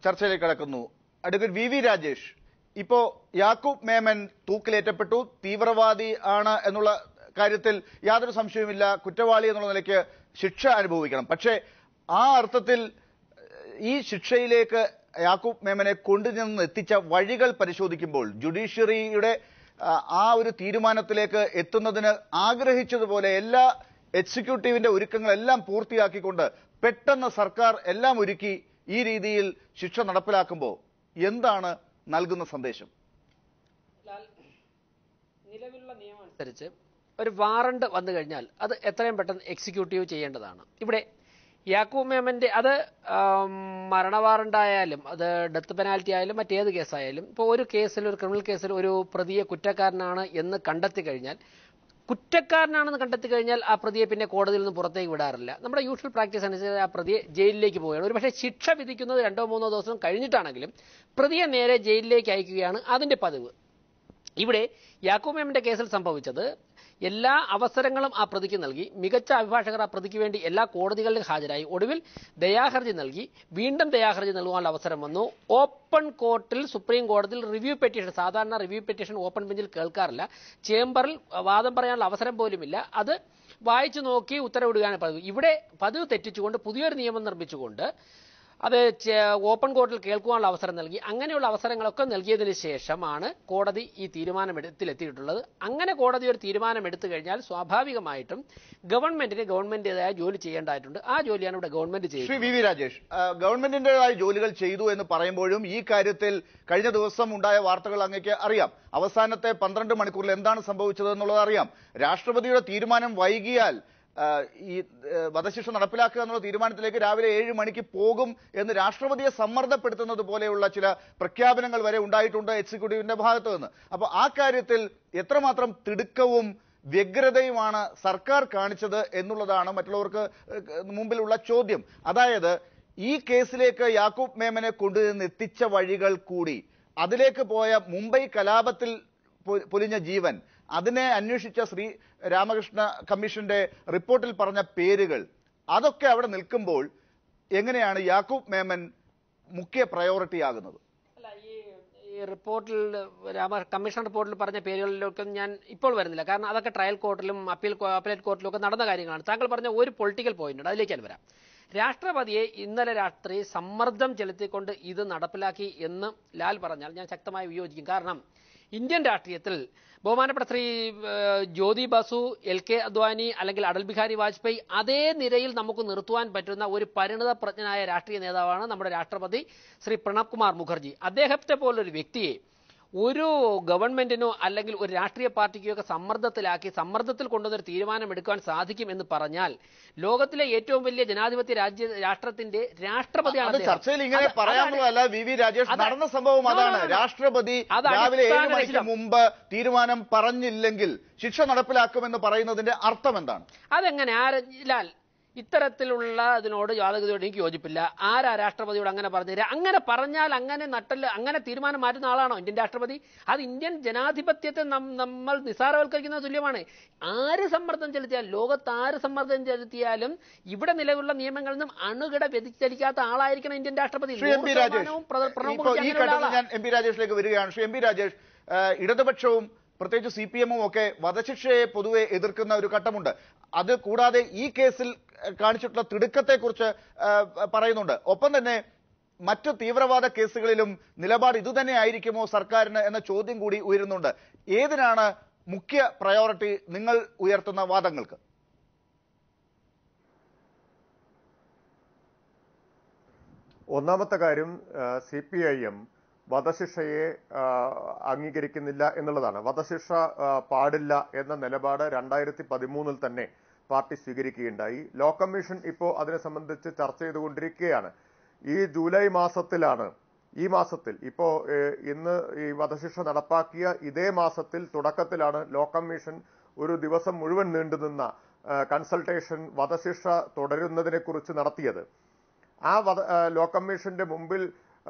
ചർച്ചയിലേക്ക് കടക്കുന്നു. Advocate V Rajesh, ഇപ്പോ യാക്കൂബ് മേമൻ തൂക്കിലേറ്റപ്പെട്ടു, തീവ്രവാദി ആണ് എന്നുള്ള കാര്യത്തിൽ യാതൊരു സംശയവുമില്ല, കുറ്റവാളി എന്നുള്ള നിലയ്ക്ക് ശിക്ഷ അനുഭവിക്കണം. പക്ഷേ ആ അർത്ഥത്തിൽ ഈ ശിക്ഷയിലേക്ക് യാക്കൂബ് മേമനെ കൊണ്ടുചെന്ന് എത്തിച്ച വഴികൾ പരിശോധിക്കുമ്പോൾ ജുഡീഷ്യറിയുടെ ആ ഒരു തീരുമാനത്തിലേക്ക് എത്തുന്നതിന് ആഗ്രഹിച്ചതുപോലെ എല്ലാ എക്സിക്യൂട്ടീവിന്റെ ഒരുക്കങ്ങളെല്ലാം പൂർത്തിയാക്കിക്കൊണ്ട് പെട്ടെന്ന് സർക്കാർ എല്ലാം ഒരുക്കി ഈ രീതിയിൽ ശിക്ഷ നടപ്പിലാക്കുമ്പോൾ എന്താണ് നൽകുന്ന സന്ദേശം? നിലവിലുള്ള നിയമം അനുസരിച്ച് ഒരു വാറണ്ട് വന്നു കഴിഞ്ഞാൽ അത് എത്രയും പെട്ടെന്ന് എക്സിക്യൂട്ടീവ് ചെയ്യേണ്ടതാണ്. ഇവിടെ യാക്കൂബ് മേമന്റെ അത് മരണ വാറണ്ടായാലും അത് ഡെത്ത് പെനാൽറ്റി ആയാലും മറ്റേത് കേസായാലും ഇപ്പോൾ ഒരു കേസിൽ, ഒരു ക്രിമിനൽ കേസിൽ ഒരു പ്രതിയെ കുറ്റക്കാരനാണ് എന്ന് കണ്ടെത്തി കഴിഞ്ഞാൽ, കുറ്റക്കാരനാണെന്ന് കണ്ടെത്തി കഴിഞ്ഞാൽ ആ പ്രതിയെ പിന്നെ കോടതിയിൽ നിന്ന് പുറത്തേക്ക് വിടാറില്ല. നമ്മുടെ യൂഷ്വൽ പ്രാക്ടീസ് അനുസരിച്ച് ആ പ്രതിയെ ജയിലിലേക്ക് പോവുകയാണ്. ഒരു പക്ഷേ ശിക്ഷ വിധിക്കുന്നത് 2-3 ദിവസം കഴിഞ്ഞിട്ടാണെങ്കിലും പ്രതിയെ നേരെ ജയിലിലേക്ക് അയക്കുകയാണ് അതിന്റെ പതിവ്. ഇവിടെ യാക്കൂബ് മേമന്റെ കേസിൽ സംഭവിച്ചത് എല്ലാ അവസരങ്ങളും ആ പ്രതിക്ക് നൽകി, മികച്ച അഭിഭാഷകർ ആ പ്രതിക്ക് വേണ്ടി എല്ലാ കോടതികളിലും ഹാജരായി, ഒടുവിൽ ദയാഹർജി നൽകി, വീണ്ടും ദയാഹർജി നൽകുവാനുള്ള അവസരം വന്നു. ഓപ്പൺ കോർട്ടിൽ, സുപ്രീം കോടതിയിൽ റിവ്യൂ പെറ്റീഷൻ, സാധാരണ റിവ്യൂ പെറ്റീഷൻ ഓപ്പൺ ബെഞ്ചിൽ കേൾക്കാറില്ല, ചേംബറിൽ വാദം പറയാനുള്ള അവസരം പോലുമില്ല, അത് വായിച്ചു നോക്കി ഉത്തരവിടുകയാണ് പതിവ്. ഇവിടെ പതിവ് തെറ്റിച്ചുകൊണ്ട് പുതിയൊരു നിയമം നിർമ്മിച്ചുകൊണ്ട് അത് ഓപ്പൺ കോർട്ടിൽ കേൾക്കുവാനുള്ള അവസരം നൽകി. അങ്ങനെയുള്ള അവസരങ്ങളൊക്കെ നൽകിയതിന് ശേഷമാണ് കോടതി ഈ തീരുമാനമെടുത്തിലെത്തിയിട്ടുള്ളത്. അങ്ങനെ കോടതി ഒരു തീരുമാനം എടുത്തു കഴിഞ്ഞാൽ സ്വാഭാവികമായിട്ടും ഗവൺമെന്റിൻ്റെതായ ജോലി ചെയ്യേണ്ടതായിട്ടുണ്ട്. ആ ജോലിയാണ് ഇവിടെ ഗവൺമെന്റ് ചെയ്യുന്നത്. ശ്രീ വി രാജേഷ്, ഗവൺമെന്റിന്റേതായ ജോലികൾ ചെയ്തു എന്ന് പറയുമ്പോഴും ഈ കാര്യത്തിൽ കഴിഞ്ഞ ദിവസം ഉണ്ടായ വാർത്തകൾ അങ്ങേക്ക് അറിയാം. അവസാനത്തെ 12 മണിക്കൂറിൽ എന്താണ് സംഭവിച്ചത് എന്നുള്ളത് അറിയാം. രാഷ്ട്രപതിയുടെ തീരുമാനം വൈകിയാൽ ഈ വധശിക്ഷ നടപ്പിലാക്കുക എന്നുള്ള തീരുമാനത്തിലേക്ക് രാവിലെ 7 മണിക്ക് പോകും എന്ന് രാഷ്ട്രപതിയെ സമ്മർദ്ദപ്പെടുത്തുന്നത് പോലെയുള്ള ചില പ്രഖ്യാപനങ്ങൾ വരെ ഉണ്ടായിട്ടുണ്ട് എക്സിക്യൂട്ടീവിന്റെ ഭാഗത്തു നിന്ന്. അപ്പൊ ആ കാര്യത്തിൽ എത്രമാത്രം തിടുക്കവും വ്യഗ്രതയുമാണ് സർക്കാർ കാണിച്ചത് എന്നുള്ളതാണ് മറ്റുള്ളവർക്ക് മുമ്പിലുള്ള ചോദ്യം. അതായത് ഈ കേസിലേക്ക് യാക്കൂബ് മേമനെ കൊണ്ടുവന്ന് എത്തിച്ച വഴികൾ കൂടി, അതിലേക്ക് പോയ മുംബൈ കലാപത്തിൽ പൊലിഞ്ഞ ജീവൻ, അതിനെ അന്വേഷിച്ച ശ്രീ രാമകൃഷ്ണ കമ്മീഷന്റെ റിപ്പോർട്ടിൽ പറഞ്ഞ പേരുകൾ, അതൊക്കെ അവിടെ നിൽക്കുമ്പോൾ എങ്ങനെയാണ് യാക്കൂബ് മേമൻ മുഖ്യ പ്രയോറിറ്റി ആകുന്നത്? അല്ല, ഈ റിപ്പോർട്ടിൽ കമ്മീഷൻ റിപ്പോർട്ടിൽ പറഞ്ഞ പേരുകളിലൊക്കെ ഞാൻ ഇപ്പോൾ വരുന്നില്ല. കാരണം അതൊക്കെ ട്രയൽ കോർട്ടിലും അപ്പീലേറ്റ് കോർട്ടിലും ഒക്കെ നടന്ന കാര്യങ്ങളാണ്. താങ്കൾ പറഞ്ഞ ഒരു പൊളിറ്റിക്കൽ പോയിന്റ് ഉണ്ട്, അതിലേക്ക് ഞാൻ വരാം. രാഷ്ട്രപതിയെ ഇന്നലെ രാത്രി സമ്മർദ്ദം ചെലുത്തിക്കൊണ്ട് ഇത് നടപ്പിലാക്കി എന്ന് ലാൽ പറഞ്ഞാൽ ഞാൻ ശക്തമായി വിയോജിക്കും. കാരണം ഇന്ത്യൻ രാഷ്ട്രീയത്തിൽ ബഹുമാനപ്പെട്ട ശ്രീ ജ്യോതി ബസു, LK അദ്വാനി അല്ലെങ്കിൽ അടൽ ബിഹാരി വാജ്പേയി അതേ നിരയിൽ നമുക്ക് നിർത്തുവാൻ പറ്റുന്ന ഒരു പരിണത പ്രജ്ഞനായ രാഷ്ട്രീയ നേതാവാണ് നമ്മുടെ രാഷ്ട്രപതി ശ്രീ പ്രണബ് കുമാർ മുഖർജി. അദ്ദേഹത്തെ പോലൊരു വ്യക്തിയെ ഒരു ഗവൺമെന്റിനോ അല്ലെങ്കിൽ ഒരു രാഷ്ട്രീയ പാർട്ടിക്കോ ഒക്കെ സമ്മർദ്ദത്തിൽ കൊണ്ടുവന്നൊരു തീരുമാനം എടുക്കാൻ സാധിക്കും എന്ന് പറഞ്ഞാൽ ലോകത്തിലെ ഏറ്റവും വലിയ ജനാധിപത്യ രാഷ്ട്രത്തിന്റെ രാഷ്ട്രപതിയാണ്. ചർച്ചയിൽ ഇങ്ങനെ പറയാനുള്ളതല്ല വി രാജേഷ്, നടന്ന സംഭവം അതാണ്. രാഷ്ട്രപതി രാവിലെ 7 മണിക്ക് മുമ്പ് തീരുമാനം പറഞ്ഞില്ലെങ്കിൽ ശിക്ഷ നടപ്പിലാക്കുമെന്ന് പറയുന്നതിന്റെ അർത്ഥം എന്താണ്? അതെങ്ങനെ ലാൽ? ഇത്തരത്തിലുള്ള ഇതിനോട് യാതൊരു എനിക്ക് യോജിപ്പില്ല. ആരാ രാഷ്ട്രപതിയോട് അങ്ങനെ പറഞ്ഞുതരാ? അങ്ങനെ പറഞ്ഞാൽ അങ്ങനെ തീരുമാനം മാറ്റുന്ന ആളാണോ ഇന്ത്യൻ രാഷ്ട്രപതി? അത് ഇന്ത്യൻ ജനാധിപത്യത്തെ നമ്മൾ നിസ്സാരവൽക്കരിക്കുന്ന തുല്യമാണ്. ആര് സമ്മർദ്ദം ചെലുത്തിയാലും, ലോകത്ത് ആര് സമ്മർദ്ദം ചെലുത്തിയാലും ഇവിടെ നിലവിലുള്ള നിയമങ്ങളിൽ നിന്നും അണുകിട വ്യതിചലിക്കാത്ത ആളായിരിക്കണം ഇന്ത്യൻ രാഷ്ട്രപതി. ഞാൻ MP രാജേഷിലേക്ക് വരികയാണ്. ശ്രീ MP രാജേഷ്, ഇടതുപക്ഷവും പ്രത്യേകിച്ച് CPM-ഉം ഒക്കെ വധശിക്ഷയെ പൊതുവെ എതിർക്കുന്ന ഒരു ഘട്ടമുണ്ട്. അത് കൂടാതെ ഈ കേസിൽ കാണിച്ചിട്ടുള്ള തിടുക്കത്തെക്കുറിച്ച് പറയുന്നുണ്ട്. ഒപ്പം തന്നെ മറ്റു തീവ്രവാദ കേസുകളിലും നിലപാട് ഇതുതന്നെ ആയിരിക്കുമോ സർക്കാരിന് എന്ന ചോദ്യം കൂടി ഉയരുന്നുണ്ട്. ഏതിനാണ് മുഖ്യ പ്രയോറിറ്റി നിങ്ങൾ ഉയർത്തുന്ന വാദങ്ങൾക്ക്? ഒന്നാമത്തെ കാര്യം, CPIM വധശിക്ഷയെ അംഗീകരിക്കുന്നില്ല എന്നുള്ളതാണ്. വധശിക്ഷ പാടില്ല എന്ന നിലപാട് 2013 തന്നെ പാർട്ടി സ്വീകരിക്കുകയുണ്ടായി. ലോ കമ്മീഷൻ ഇപ്പോൾ അതിനെ സംബന്ധിച്ച് ചർച്ച ചെയ്തുകൊണ്ടിരിക്കുകയാണ്. ഈ ജൂലൈ മാസത്തിലാണ്, ഈ മാസത്തിൽ ഇപ്പോൾ ഇന്ന് ഈ വധശിക്ഷ നടപ്പാക്കിയ ഇതേ മാസത്തിൽ തുടക്കത്തിലാണ് ലോ കമ്മീഷൻ ഒരു ദിവസം മുഴുവൻ നീണ്ടുനിന്ന കൺസൾട്ടേഷൻ വധശിക്ഷ തുടരുന്നതിനെ കുറിച്ച് നടത്തിയത്. ആ ലോ കമ്മീഷന്റെ മുമ്പിൽ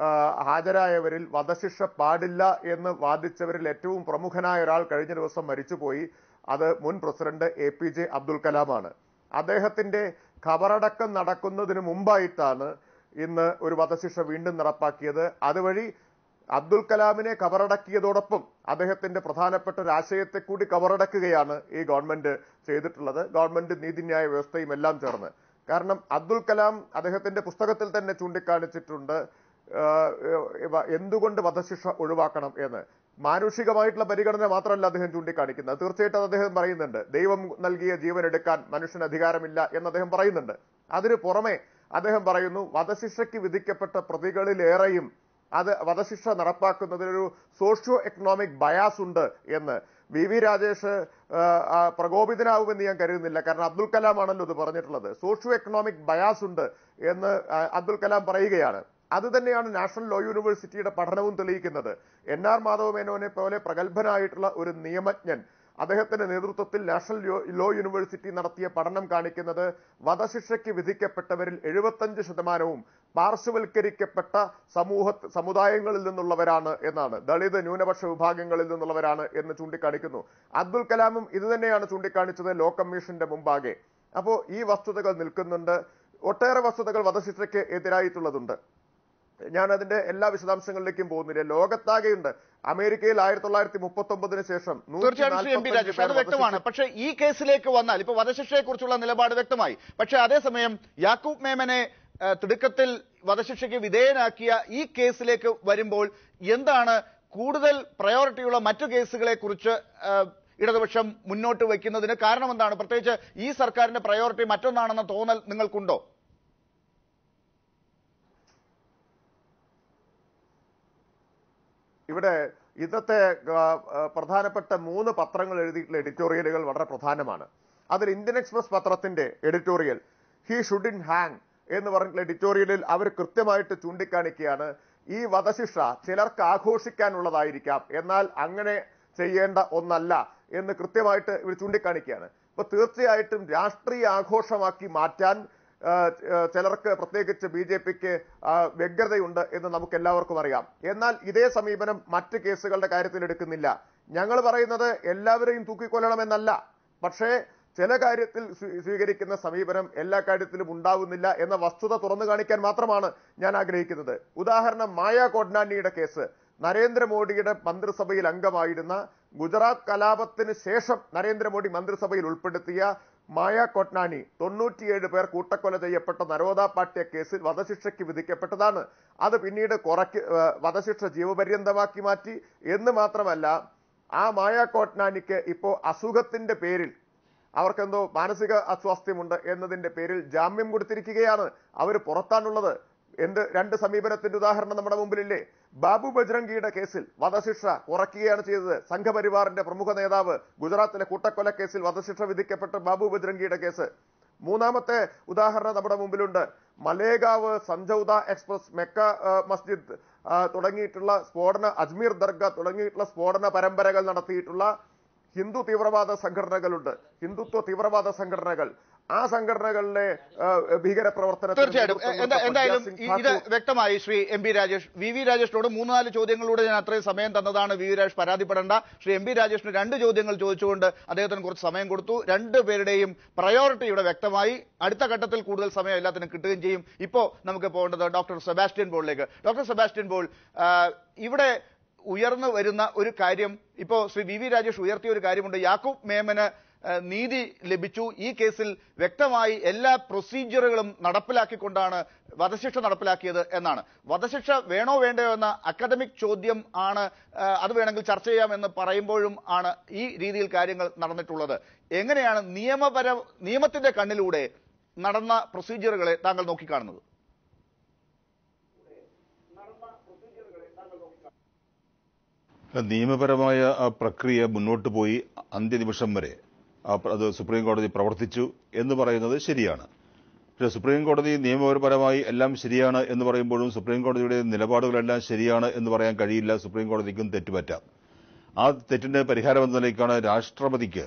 ഹാജരായവരിൽ വധശിക്ഷ പാടില്ല എന്ന് വാദിച്ചവരിൽ ഏറ്റവും പ്രമുഖനായ ഒരാൾ കഴിഞ്ഞ ദിവസം മരിച്ചുപോയി. അത് മുൻ പ്രസിഡന്റ് APJ അബ്ദുൽ കലാമാണ്. അദ്ദേഹത്തിന്റെ ഖബറടക്കം നടക്കുന്നതിന് മുമ്പായിട്ടാണ് ഇന്ന് ഒരു വധശിക്ഷ വീണ്ടും നടപ്പാക്കിയത്. അതുവഴി അബ്ദുൽ കലാമിനെ കബറടക്കിയതോടൊപ്പം അദ്ദേഹത്തിന്റെ പ്രധാനപ്പെട്ട ഒരു ആശയത്തെ കൂടി കബറടക്കുകയാണ് ഈ ഗവൺമെന്റ് ചെയ്തിട്ടുള്ളത്. ഗവൺമെന്റ് നീതിന്യായ വ്യവസ്ഥയും എല്ലാം ചേർന്ന്. കാരണം അബ്ദുൽ കലാം അദ്ദേഹത്തിന്റെ പുസ്തകത്തിൽ തന്നെ ചൂണ്ടിക്കാണിച്ചിട്ടുണ്ട് എന്തുകൊണ്ട് വധശിക്ഷ ഒഴിവാക്കണം എന്ന്. മാനുഷികമായിട്ടുള്ള പരിഗണന മാത്രമല്ല അദ്ദേഹം ചൂണ്ടിക്കാണിക്കുന്നത്. തീർച്ചയായിട്ടും അദ്ദേഹം പറയുന്നുണ്ട് ദൈവം നൽകിയ ജീവൻ എടുക്കാൻ മനുഷ്യന് അധികാരമില്ല എന്ന് അദ്ദേഹം പറയുന്നുണ്ട്. അതിനു പുറമെ അദ്ദേഹം പറയുന്നു വധശിക്ഷയ്ക്ക് വിധിക്കപ്പെട്ട പ്രതികളിലേറെയും അത് വധശിക്ഷ നടപ്പാക്കുന്നതിനൊരു സോഷ്യോ എക്കണോമിക് ബയാസ് ഉണ്ട് എന്ന്. വി രാജേഷ് പ്രകോപിതനാവുമെന്ന് ഞാൻ കരുതുന്നില്ല. കാരണം അബ്ദുൽ കലാം ആണല്ലോ ഇത് പറഞ്ഞിട്ടുള്ളത്. സോഷ്യോ എക്കണോമിക് ബയാസ് ഉണ്ട് എന്ന് അബ്ദുൽ കലാം പറയുകയാണ്. അത് തന്നെയാണ് നാഷണൽ ലോ യൂണിവേഴ്സിറ്റിയുടെ പഠനവും തെളിയിക്കുന്നത്. NR മാധവ മേനോനെ പോലെ പ്രഗത്ഭനായിട്ടുള്ള ഒരു നിയമജ്ഞൻ അദ്ദേഹത്തിന്റെ നേതൃത്വത്തിൽ നാഷണൽ ലോ യൂണിവേഴ്സിറ്റി നടത്തിയ പഠനം കാണിക്കുന്നത് വധശിക്ഷയ്ക്ക് വിധിക്കപ്പെട്ടവരിൽ 75% പാർശ്വവൽക്കരിക്കപ്പെട്ട സമുദായങ്ങളിൽ നിന്നുള്ളവരാണ് എന്നാണ്. ദളിത് ന്യൂനപക്ഷ വിഭാഗങ്ങളിൽ നിന്നുള്ളവരാണ് എന്ന് ചൂണ്ടിക്കാണിക്കുന്നു. അബ്ദുൽ കലാമും ഇത് തന്നെയാണ് ചൂണ്ടിക്കാണിച്ചത് ലോ കമ്മീഷന്റെ മുമ്പാകെ. അപ്പോ ഈ വസ്തുതകൾ നിൽക്കുന്നുണ്ട്. ഒട്ടേറെ വസ്തുതകൾ വധശിക്ഷയ്ക്ക് എതിരായിട്ടുള്ളതുണ്ട്. ഞാൻ അതിന്റെ എല്ലാ വിശദാംശങ്ങളിലേക്കും പോകുന്നില്ല. ലോകത്താകെയുണ്ട്. അമേരിക്കയിൽ 1939 ശേഷം തീർച്ചയായിട്ടും വ്യക്തമാണ്. പക്ഷേ ഈ കേസിലേക്ക് വന്നാൽ ഇപ്പൊ വധശിക്ഷയെ കുറിച്ചുള്ള നിലപാട് വ്യക്തമായി. പക്ഷെ അതേസമയം യാക്കൂബ് മേമനെ തിടുക്കത്തിൽ വധശിക്ഷയ്ക്ക് വിധേയനാക്കിയ ഈ കേസിലേക്ക് വരുമ്പോൾ എന്താണ് കൂടുതൽ പ്രയോറിറ്റിയുള്ള മറ്റു കേസുകളെ കുറിച്ച് ഇടതുപക്ഷം മുന്നോട്ട് വയ്ക്കുന്നതിന് കാരണം എന്താണ്? പ്രത്യേകിച്ച് ഈ സർക്കാരിന്റെ പ്രയോറിറ്റി മറ്റൊന്നാണെന്ന തോന്നൽ നിങ്ങൾക്കുണ്ടോ? ഇവിടെ ഇന്നത്തെ പ്രധാനപ്പെട്ട 3 പത്രങ്ങൾ എഴുതിയിട്ടുള്ള എഡിറ്റോറിയലുകൾ വളരെ പ്രധാനമാണ്. അതിൽ ഇന്ത്യൻ എക്സ്പ്രസ് പത്രത്തിന്റെ എഡിറ്റോറിയൽ ഹി ഷുഡിൻ ഹാങ് എന്ന് പറഞ്ഞിട്ടുള്ള എഡിറ്റോറിയലിൽ അവർ കൃത്യമായിട്ട് ചൂണ്ടിക്കാണിക്കുകയാണ് ഈ വധശിക്ഷ ചിലർക്ക് ആഘോഷിക്കാനുള്ളതായിരിക്കാം, എന്നാൽ അങ്ങനെ ചെയ്യേണ്ട ഒന്നല്ല എന്ന് കൃത്യമായിട്ട് ഇവർ ചൂണ്ടിക്കാണിക്കുകയാണ്. അപ്പൊ തീർച്ചയായിട്ടും രാഷ്ട്രീയ ആഘോഷമാക്കി മാറ്റാൻ ചിലർക്ക്, പ്രത്യേകിച്ച് BJPക്ക് വ്യഗ്രതയുണ്ട് എന്ന് നമുക്ക് എല്ലാവർക്കും അറിയാം. എന്നാൽ ഇതേ സമീപനം മറ്റ് കേസുകളുടെ കാര്യത്തിൽ എടുക്കുന്നില്ല. ഞങ്ങൾ പറയുന്നത് എല്ലാവരെയും തൂക്കിക്കൊല്ലണമെന്നല്ല, പക്ഷേ ചില കാര്യത്തിൽ സ്വീകരിക്കുന്ന സമീപനം എല്ലാ കാര്യത്തിലും ഉണ്ടാവുന്നില്ല എന്ന വസ്തുത തുറന്നു കാണിക്കാൻ മാത്രമാണ് ഞാൻ ആഗ്രഹിക്കുന്നത്. ഉദാഹരണം മായ കോഡ്നാനിയുടെ കേസ്. നരേന്ദ്രമോദിയുടെ മന്ത്രിസഭയിൽ അംഗമായിരുന്ന, ഗുജറാത്ത് കലാപത്തിന് ശേഷം നരേന്ദ്രമോദി മന്ത്രിസഭയിൽ ഉൾപ്പെടുത്തിയ മായ കോട്നാനി 97 പേർ കൂട്ടക്കൊല ചെയ്യപ്പെട്ട നരോദ പാട്യ കേസിൽ വധശിക്ഷയ്ക്ക് വിധിക്കപ്പെട്ടതാണ്. അത് പിന്നീട് വധശിക്ഷ ജീവപര്യന്തമാക്കി മാറ്റി എന്ന് മാത്രമല്ല, ആ മായ കോട്നാനിക്ക് ഇപ്പോ അസുഖത്തിന്റെ പേരിൽ അവർക്കെന്തോ മാനസിക അസ്വാസ്ഥ്യമുണ്ട് എന്നതിന്റെ പേരിൽ ജാമ്യം കൊടുത്തിരിക്കുകയാണ്. അവർ പുറത്താണുള്ളത്. രണ്ട് സമീപനത്തിന്റെ ഉദാഹരണം നമ്മുടെ മുമ്പിലില്ലേ? ബാബു ബജ്രംഗിയുടെ കേസിൽ വധശിക്ഷ കുറയ്ക്കുകയാണ് ചെയ്തത്. സംഘപരിവാറിന്റെ പ്രമുഖ നേതാവ്, ഗുജറാത്തിലെ കൂട്ടക്കൊല കേസിൽ വധശിക്ഷ വിധിക്കപ്പെട്ട ബാബു ബജ്രംഗിയുടെ കേസ്. മൂന്നാമത്തെ ഉദാഹരണം നമ്മുടെ മുമ്പിലുണ്ട്. മലേഗാവ്, സഞ്ജൗദ എക്സ്പ്രസ്, മെക്ക മസ്ജിദ് തുടങ്ങിയിട്ടുള്ള സ്ഫോടന, അജ്മീർ ദർഗ തുടങ്ങിയിട്ടുള്ള സ്ഫോടന പരമ്പരകൾ നടത്തിയിട്ടുള്ള ഹിന്ദു തീവ്രവാദ സംഘടനകളുണ്ട്, ഹിന്ദുത്വ തീവ്രവാദ സംഘടനകൾ. ആ സംഘടനകളിലെ ഭീകര പ്രവർത്തനത്തിൽ തീർച്ചയായിട്ടും എന്തായാലും ഇത് വ്യക്തമായി. ശ്രീ MP രാജേഷ്, വി രാജേഷിനോട് 3-4 ചോദ്യങ്ങളിലൂടെ ഞാൻ അത്രയും സമയം തന്നതാണ്. വി രാജേഷ് പരാതിപ്പെടേണ്ട. ശ്രീ MP രാജേഷിന് 2 ചോദ്യങ്ങൾ ചോദിച്ചുകൊണ്ട് അദ്ദേഹത്തിന് കുറച്ച് സമയം കൊടുത്തു. 2 പേരുടെയും പ്രയോറിറ്റി ഇവിടെ വ്യക്തമായി. അടുത്ത ഘട്ടത്തിൽ കൂടുതൽ സമയം എല്ലാത്തിനും കിട്ടുകയും ചെയ്യും. ഇപ്പോ നമുക്ക് പോകേണ്ടത് ഡോക്ടർ സെബാസ്റ്റ്യൻ പോളിലേക്ക്. ഡോക്ടർ സെബാസ്റ്റ്യൻ പോൾ, ഇവിടെ ഉയർന്നു വരുന്ന ഒരു കാര്യം, ഇപ്പോ ശ്രീ വി രാജേഷ് ഉയർത്തിയ ഒരു കാര്യമുണ്ട്. യാക്കൂബ് മേമന് നീതി ലഭിച്ചു. ഈ കേസിൽ വ്യക്തമായി എല്ലാ പ്രൊസീജിയറുകളും നടപ്പിലാക്കിക്കൊണ്ടാണ് വധശിക്ഷ നടപ്പിലാക്കിയത് എന്നാണ്. വധശിക്ഷ വേണോ വേണ്ടയോ എന്ന അക്കാദമിക് ചോദ്യം ആണ്. അത് വേണമെങ്കിൽ ചർച്ച ചെയ്യാമെന്ന് പറയുമ്പോഴും ആണ് ഈ രീതിയിൽ കാര്യങ്ങൾ നടന്നിട്ടുള്ളത്. എങ്ങനെയാണ് നിയമത്തിന്റെ കണ്ണിലൂടെ നടന്ന പ്രൊസീജിയറുകളെ താങ്കൾ നോക്കിക്കാണുന്നത്? നിയമപരമായ ആ പ്രക്രിയ മുന്നോട്ട് പോയി അന്ത്യനിമിഷം വരെ അത് സുപ്രീം കോടതി പ്രവർത്തിച്ചു എന്ന് പറയുന്നത് ശരിയാണ്. പക്ഷേ സുപ്രീം കോടതി നിയമപരമായി എല്ലാം ശരിയാണ് എന്ന് പറയുമ്പോഴും സുപ്രീം കോടതിയുടെ നിലപാടുകളെല്ലാം ശരിയാണ് എന്ന് പറയാൻ കഴിയില്ല. സുപ്രീം കോടതിക്കും തെറ്റുപറ്റാം. ആ തെറ്റിന്റെ പരിഹാരം എന്ന നിലയ്ക്കാണ് രാഷ്ട്രപതിക്ക്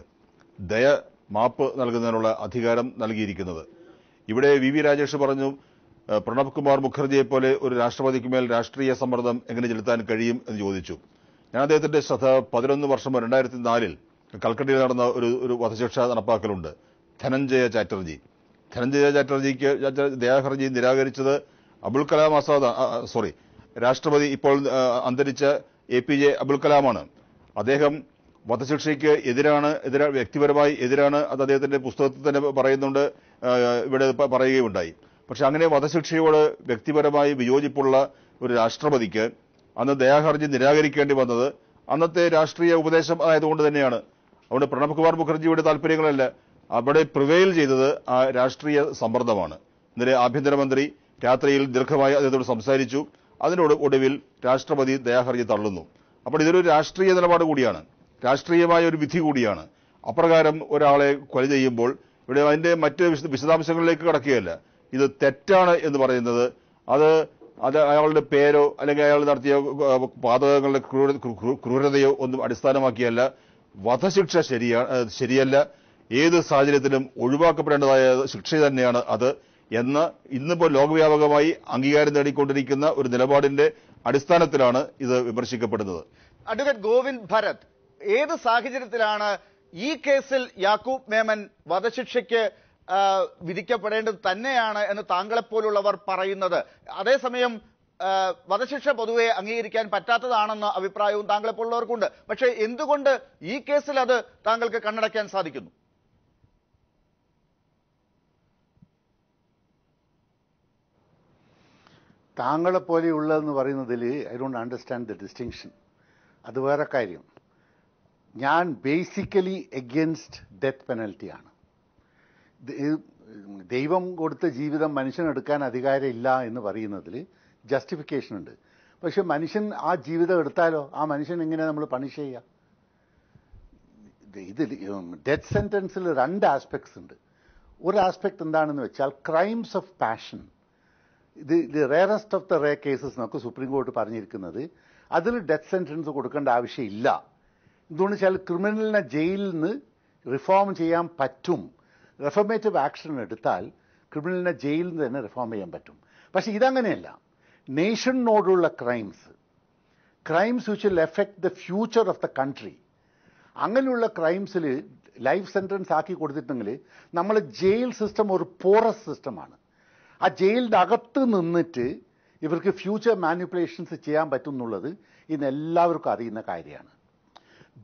മാപ്പ് നൽകുന്നതിനുള്ള അധികാരം നൽകിയിരിക്കുന്നത്. ഇവിടെ വി രാജേഷ് പറഞ്ഞു, പ്രണബ് കുമാർ മുഖർജിയെ പോലെ ഒരു രാഷ്ട്രപതിക്ക് മേൽ രാഷ്ട്രീയ സമ്മർദ്ദം എങ്ങനെ ചെലുത്താൻ കഴിയും എന്ന് ചോദിച്ചു. ഞാൻ അദ്ദേഹത്തിന്റെ ശ്രദ്ധ 11 വർഷം 2004 കൽക്കട്ടയിൽ നടന്ന ഒരു വധശിക്ഷ നടപ്പാക്കലുണ്ട്. ധനഞ്ജയ ചാറ്റർജിക്ക് ദയാഹർജി നിരാകരിച്ചത് അബുൽ കലാം ആസാദ് രാഷ്ട്രപതി ഇപ്പോൾ അന്തരിച്ച APJ അബുൽ കലാമാണ്. അദ്ദേഹം വധശിക്ഷയ്ക്ക് വ്യക്തിപരമായി എതിരാണ്. അത് അദ്ദേഹത്തിന്റെ പുസ്തകത്തിൽ തന്നെ പറയുന്നുണ്ട്, ഇവിടെ പറയുകയുണ്ടായി. പക്ഷെ അങ്ങനെ വധശിക്ഷയോട് വ്യക്തിപരമായി വിയോജിപ്പുള്ള ഒരു രാഷ്ട്രപതിക്ക് അന്ന് ദയാഹർജി നിരാകരിക്കേണ്ടി വന്നത് അന്നത്തെ രാഷ്ട്രീയ ഉപദേശം ആയതുകൊണ്ട് തന്നെയാണ്. അതുകൊണ്ട് പ്രണബ് കുമാർ മുഖർജിയുടെ താല്പര്യങ്ങളല്ല, അവിടെ പ്രിവെയിൽ ചെയ്തത് ആ രാഷ്ട്രീയ സമ്മർദ്ദമാണ്. ഇന്നലെ ആഭ്യന്തരമന്ത്രി രാത്രിയിൽ ദീർഘമായി അദ്ദേഹത്തോട് സംസാരിച്ചു. അതിനോട് ഒടുവിൽ രാഷ്ട്രപതി ദയാഹർജി തള്ളുന്നു. അപ്പോൾ ഇതൊരു രാഷ്ട്രീയ നിലപാട് കൂടിയാണ്, രാഷ്ട്രീയമായ ഒരു വിധി കൂടിയാണ്. അപ്രകാരം ഒരാളെ കൊല ചെയ്യുമ്പോൾ ഇവിടെ അതിന്റെ മറ്റ് വിശദാംശങ്ങളിലേക്ക് കടക്കുകയല്ല. ഇത് തെറ്റാണ് എന്ന് പറയുന്നത് അത് അയാളുടെ പേരോ അല്ലെങ്കിൽ അയാൾ നടത്തിയ പാതകങ്ങളുടെ ക്രൂരതയോ ഒന്നും അടിസ്ഥാനമാക്കിയല്ല. വധശിക്ഷ ശരിയല്ല, ഏത് സാഹചര്യത്തിലും ഒഴിവാക്കപ്പെടേണ്ടതായ ശിക്ഷ തന്നെയാണ് അത് എന്ന് ഇന്നിപ്പോൾ ലോകവ്യാപകമായി അംഗീകാരം നേടിക്കൊണ്ടിരിക്കുന്ന ഒരു നിലപാടിന്റെ അടിസ്ഥാനത്തിലാണ് ഇത് വിമർശിക്കപ്പെടുന്നത്. അഡ്വക്കേറ്റ് ഗോവിന്ദ് ഭരത്, ഏത് സാഹചര്യത്തിലാണ് ഈ കേസിൽ യാക്കൂബ് മേമൻ വധശിക്ഷയ്ക്ക് വിധിക്കപ്പെടേണ്ടത് തന്നെയാണ് എന്ന് താങ്കളെപ്പോലുള്ളവർ പറയുന്നത്? അതേസമയം വധശിക്ഷ പൊതുവെ അംഗീകരിക്കാൻ പറ്റാത്തതാണെന്ന അഭിപ്രായവും താങ്കളെപ്പോലുള്ളവർക്കുണ്ട്. പക്ഷേ എന്തുകൊണ്ട് ഈ കേസിൽ അത് താങ്കൾക്ക് കണ്ണടയ്ക്കാൻ സാധിക്കുന്നു? താങ്കളെപ്പോലെയുള്ളതെന്ന് പറയുന്നതിൽ I don't understand the distinction. അത് വേറെ കാര്യം. ഞാൻ ബേസിക്കലി എഗെയിൻസ്റ്റ് ഡെത്ത് പെനൽറ്റിയാണ്. ദൈവം കൊടുത്ത ജീവിതം മനുഷ്യനെടുക്കാൻ അധികാരമില്ല എന്ന് പറയുന്നതിൽ ജസ്റ്റിഫിക്കേഷൻ ഉണ്ട്. പക്ഷെ മനുഷ്യൻ ആ ജീവിതം എടുത്താലോ ആ മനുഷ്യൻ എങ്ങനെ നമ്മൾ പണിഷ് ചെയ്യുക? ഇതിൽ ഡെത്ത് സെൻറ്റൻസിൽ 2 ആസ്പെക്ട്സ് ഉണ്ട്. ഒരു ആസ്പെക്ട് എന്താണെന്ന് വെച്ചാൽ ക്രൈംസ് ഓഫ് പാഷൻ. ഇത് rarest of the rare cases നമുക്ക് സുപ്രീം കോടതി പറഞ്ഞിരിക്കുന്നത്. അതിൽ ഡെത്ത് സെൻറ്റൻസ് കൊടുക്കേണ്ട ആവശ്യമില്ല. എന്തുകൊണ്ട് വെച്ചാൽ ക്രിമിനലിനെ ജയിലിൽ നിന്ന് റിഫോം ചെയ്യാൻ പറ്റും. റിഫോർമേറ്റീവ് ആക്ഷൻ എടുത്താൽ ക്രിമിനലിനെ ജയിലിൽ നിന്ന് തന്നെ റിഫോം ചെയ്യാൻ പറ്റും. പക്ഷെ ഇതങ്ങനെയല്ല. നേഷനോടുള്ള crimes which will affect the future of the country, അങ്ങനെയുള്ള ക്രൈംസിൽ ലൈഫ് സെൻറ്റൻസ് ആക്കി കൊടുത്തിട്ടുണ്ടെങ്കിൽ നമ്മൾ ജയിൽ സിസ്റ്റം ഒരു പോറസ് സിസ്റ്റമാണ്. ആ ജയിലിൻ്റെ അകത്ത് നിന്നിട്ട് ഇവർക്ക് ഫ്യൂച്ചർ മാനിപ്പുലേഷൻസ് ചെയ്യാൻ പറ്റും എന്നുള്ളത് ഇന്ന് എല്ലാവർക്കും അറിയുന്ന കാര്യമാണ്.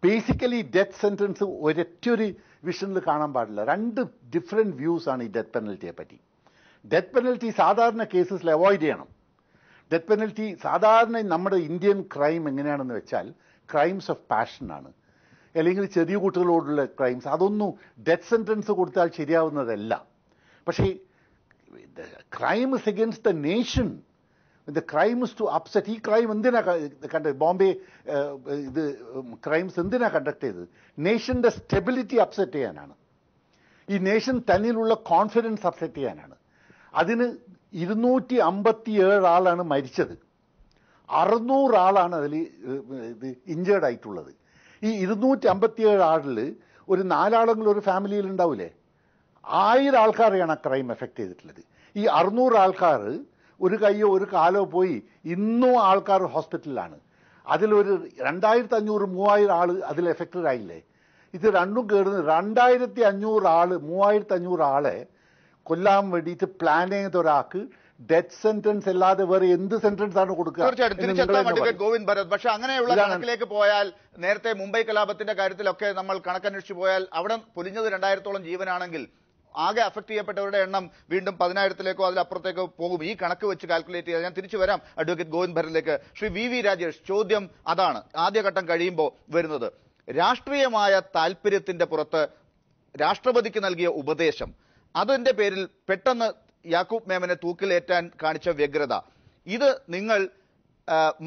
ബേസിക്കലി ഡെത്ത് സെൻറ്റൻസ് ഒരൊറ്റൊരു വിഷനിൽ കാണാൻ പാടില്ല. 2 ഡിഫറെൻറ്റ് വ്യൂസ് ആണ് ഈ ഡെത്ത് പെനൽറ്റിയെ പറ്റി. ഡെത്ത് പെനൽറ്റി സാധാരണ കേസസിൽ അവോയ്ഡ് ചെയ്യണം. ഡെത്ത് പെനൽറ്റി സാധാരണ നമ്മുടെ ഇന്ത്യൻ ക്രൈം എങ്ങനെയാണെന്ന് വെച്ചാൽ ക്രൈംസ് ഓഫ് പാഷനാണ്, അല്ലെങ്കിൽ ചെറിയ കുട്ടികളോടുള്ള ക്രൈംസ്. അതൊന്നും ഡെത്ത് സെൻറ്റൻസ് കൊടുത്താൽ ശരിയാവുന്നതല്ല. പക്ഷേ crime is against the nation. The crime is to upset. ഈ ക്രൈം എന്തിനാ ബോംബെ ക്രൈംസ് എന്തിനാ കണ്ടക്ട് ചെയ്തത്? നേഷന്റെ സ്റ്റെബിലിറ്റി അപ്സെറ്റ് ചെയ്യാനാണ്. ഈ നേഷൻ തന്നിലുള്ള കോൺഫിഡൻസ് അപ്സെറ്റ് ചെയ്യാനാണ്. അതിന് 257 ആളാണ് മരിച്ചത്. 600 ആളാണ് അതിൽ ഇഞ്ചേർഡ് ആയിട്ടുള്ളത്. ഈ 257 ആളിൽ ഒരു 4 ആളെങ്കിലും ഒരു ഫാമിലിയിൽ ഉണ്ടാവില്ലേ? 1000 ആൾക്കാരെയാണ് ആ ക്രൈം എഫക്ട് ചെയ്തിട്ടുള്ളത്. ഈ 600 ആൾക്കാർ ഒരു കൈയോ ഒരു കാലോ പോയി ഇന്നും ആൾക്കാർ ഹോസ്പിറ്റലിലാണ്. അതിലൊരു 2500-3000 ആൾ അതിൽ എഫക്റ്റഡ് ആയില്ലേ? ഇത് രണ്ടും കേടുന്നത് 2500 ആള് 3500 ആളെ കൊല്ലാൻ വേണ്ടിയിട്ട് പ്ലാൻ ചെയ്ത ഒരാൾക്ക് ഡെത്ത് സെന്റൻസ് അല്ലാതെ വേറെ എന്ത് സെന്റൻസ് ആണ് കൊടുക്കുക? തീർച്ചയായിട്ടും ഗോവിന്ദ് ഭരത്, പക്ഷെ അങ്ങനെയുള്ള കണക്കിലേക്ക് പോയാൽ നേരത്തെ മുംബൈ കലാപത്തിന്റെ കാര്യത്തിലൊക്കെ നമ്മൾ കണക്കന്വേഷിച്ചു പോയാൽ അവിടെ പൊലിഞ്ഞത് 2000-ഓളം ജീവനാണെങ്കിൽ ആകെ അഫക്ട് ചെയ്യപ്പെട്ടവരുടെ എണ്ണം വീണ്ടും 10,000-ലേക്കോ അതിലപ്പുറത്തേക്കോ പോകും. ഈ കണക്ക് വെച്ച് കാൽക്കുലേറ്റ് ചെയ്താൽ ഞാൻ തിരിച്ചു വരാം അഡ്വക്കേറ്റ് ഗോവിന്ദ് ഭരതിലേക്ക്. ശ്രീ വി രാജേഷ്, ചോദ്യം അതാണ് ആദ്യഘട്ടം കഴിയുമ്പോൾ വരുന്നത്. രാഷ്ട്രീയമായ താല്പര്യത്തിന്റെ പുറത്ത് രാഷ്ട്രപതിക്ക് നൽകിയ ഉപദേശം, അതിന്റെ പേരിൽ പെട്ടെന്ന് യാക്കൂബ് മേമനെ തൂക്കിലേറ്റാൻ കാണിച്ച വ്യഗ്രത, ഇത് നിങ്ങൾ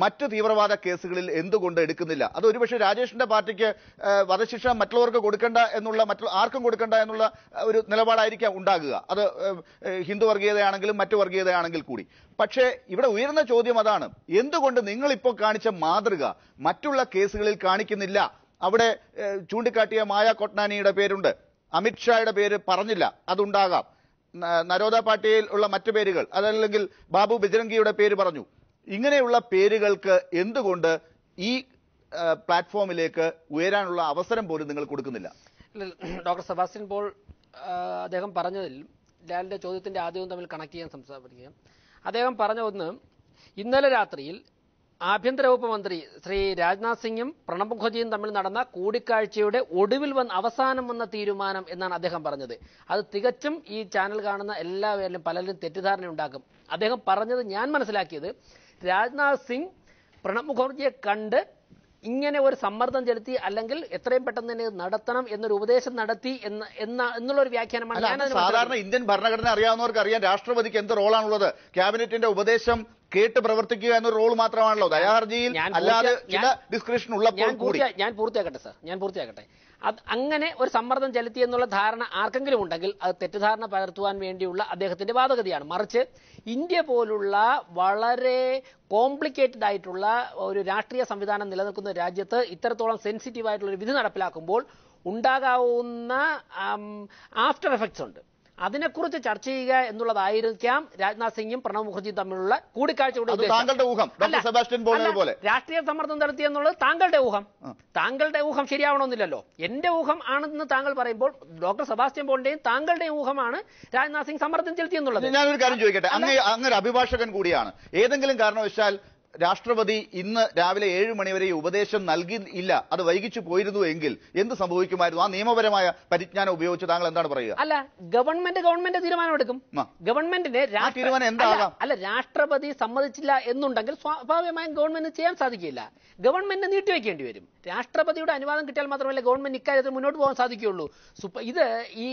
മറ്റ് തീവ്രവാദ കേസുകളിൽ എന്തുകൊണ്ട് എടുക്കുന്നില്ല? അത് ഒരുപക്ഷെ രാജേഷിന്റെ പാർട്ടിക്ക് വധശിക്ഷ മറ്റുള്ളവർക്ക് കൊടുക്കേണ്ട എന്നുള്ള ആർക്കും കൊടുക്കേണ്ട എന്നുള്ള ഒരു നിലപാടായിരിക്കാം ഉണ്ടാകുക, അത് ഹിന്ദു വർഗീയതയാണെങ്കിലും മറ്റു വർഗീയതയാണെങ്കിൽ കൂടി. പക്ഷേ ഇവിടെ ഉയർന്ന ചോദ്യം അതാണ്, എന്തുകൊണ്ട് നിങ്ങളിപ്പോൾ കാണിച്ച മാതൃക മറ്റുള്ള കേസുകളിൽ കാണിക്കുന്നില്ല? അവിടെ ചൂണ്ടിക്കാട്ടിയ മായ കൊട്നാനിയുടെ പേരുണ്ട്, അമിത്ഷായുടെ പേര് പറഞ്ഞില്ല, അതുണ്ടാകാം. നരോദ പാട്ടീൽ ഉള്ള മറ്റു പേരുകൾ, അതല്ലെങ്കിൽ ബാബു ബജ്രംഗിയുടെ പേര് പറഞ്ഞു. ഇങ്ങനെയുള്ള പേരുകൾക്ക് എന്തുകൊണ്ട് ഈ പ്ലാറ്റ്ഫോമിലേക്ക് ഉയരാനുള്ള അവസരം പോലും നിങ്ങൾ കൊടുക്കുന്നില്ല? ഡോക്ടർ സെബാസ്റ്റ്യൻ പോൾ അദ്ദേഹം പറഞ്ഞതിൽ ലാലിന്റെ ചോദ്യത്തിന്റെ ആദ്യവും തമ്മിൽ കണക്ട് ചെയ്യാൻ സംസാരിക്കുക. അദ്ദേഹം പറഞ്ഞ ഒന്ന്, ഇന്നലെ രാത്രിയിൽ ആഭ്യന്തര വകുപ്പ് മന്ത്രി ശ്രീ രാജ്നാഥ് സിംഗും പ്രണബ് മുഖർജിയും തമ്മിൽ നടന്ന കൂടിക്കാഴ്ചയുടെ ഒടുവിൽ അവസാനം വന്ന തീരുമാനം എന്നാണ് അദ്ദേഹം പറഞ്ഞത്. അത് തികച്ചും ഈ ചാനൽ കാണുന്ന എല്ലാവരിലും പലരും തെറ്റിദ്ധാരണ ഉണ്ടാക്കും. അദ്ദേഹം പറഞ്ഞത് ഞാൻ മനസ്സിലാക്കിയത്, രാജ്നാഥ് സിംഗ് പ്രണബ് മുഖർജിയെ കണ്ട് ഇങ്ങനെ ഒരു സമ്മർദ്ദം ചെലുത്തി അല്ലെങ്കിൽ എത്രയും പെട്ടെന്ന് തന്നെ നടത്തണം എന്നൊരു ഉപദേശം നടത്തി എന്നുള്ളൊരു വ്യാഖ്യാനമാണ്. സാധാരണ ഇന്ത്യൻ ഭരണഘടന അറിയാവുന്നവർക്ക് അറിയാം രാഷ്ട്രപതിക്ക് എന്ത് റോളാണുള്ളത്. ക്യാബിനറ്റിന്റെ ഉപദേശം കേട്ട് പ്രവർത്തിക്കുക എന്നൊരു റോൾ മാത്രമാണല്ലോ ദയാഹർജിയിൽ, അല്ലാതെ ചില ഡിസ്ക്രിപ്ഷൻ ഉള്ളപ്പോൾ കൂടി. ഞാൻ പൂർത്തിയാക്കട്ടെ സർ, ഞാൻ പൂർത്തിയാക്കട്ടെ. അത് അങ്ങനെ ഒരു സമ്മർദ്ദം ചെലുത്തി എന്നുള്ള ധാരണ ആർക്കെങ്കിലും ഉണ്ടെങ്കിൽ അത് തെറ്റിദ്ധാരണ പകർത്തുവാൻ വേണ്ടിയുള്ള അദ്ദേഹത്തിന്റെ വാദഗതിയാണ്. മറിച്ച് ഇന്ത്യ പോലുള്ള വളരെ കോംപ്ലിക്കേറ്റഡ് ആയിട്ടുള്ള ഒരു രാഷ്ട്രീയ സംവിധാനം നിലനിൽക്കുന്ന രാജ്യത്ത് ഇത്തരത്തോളം സെൻസിറ്റീവ് ആയിട്ടുള്ള ഒരു വിധി നടപ്പിലാക്കുമ്പോൾ ഉണ്ടാകാവുന്ന ആഫ്റ്റർ എഫക്ട്സ് ഉണ്ട്. അതിനെക്കുറിച്ച് ചർച്ച ചെയ്യുക എന്നുള്ളതായിരിക്കാം രാജ്നാഥ് സിംഗും പ്രണബ് മുഖർജിയും തമ്മിലുള്ള കൂടിക്കാഴ്ചയുടെ രാഷ്ട്രീയ സമ്മർദ്ദം നടത്തി എന്നുള്ളത് താങ്കളുടെ ഊഹം. താങ്കളുടെ ഊഹം ശരിയാവണമെന്നില്ലല്ലോ. എന്റെ ഊഹം ആണെന്ന് താങ്കൾ പറയുമ്പോൾ ഡോക്ടർ സെബാസ്റ്റ്യൻ പോളിന്റെയും താങ്കളുടെയും ഊഹമാണ് രാജ്നാഥ് സിംഗ് സമ്മർദ്ദം ചെലുത്തി എന്നുള്ളത്. ഞാനൊരു കാര്യം ചോദിക്കട്ടെ, അങ്ങനെ അഭിഭാഷകൻ കൂടിയാണ്. ഏതെങ്കിലും കാരണവശാൽ രാഷ്ട്രപതി ഇന്ന് രാവിലെ 7 മണിവരെ ഈ ഉപദേശം നൽകിയില്ല, അത് വൈകിച്ചു പോയിരുന്നു എങ്കിൽ എന്ത് സംഭവിക്കുമായിരുന്നു? ആ നിയമപരമായ പരിജ്ഞാനം ഉപയോഗിച്ച് താങ്കൾ എന്താണ് പറയുക? അല്ല, ഗവൺമെന്റ് തീരുമാനമെടുക്കും. ഗവൺമെന്റിന് രാഷ്ട്രപതി സമ്മതിച്ചില്ല എന്നുണ്ടെങ്കിൽ സ്വാഭാവികമായും ഗവൺമെന്റ് ചെയ്യാൻ സാധിക്കില്ല. ഗവൺമെന്റ് നീട്ടിവെക്കേണ്ടി വരും. രാഷ്ട്രപതിയുടെ അനുവാദം കിട്ടിയാൽ മാത്രമല്ല ഗവൺമെന്റ് ഇക്കാര്യത്തിൽ മുന്നോട്ട് പോകാൻ സാധിക്കുകയുള്ളൂ. ഇത് ഈ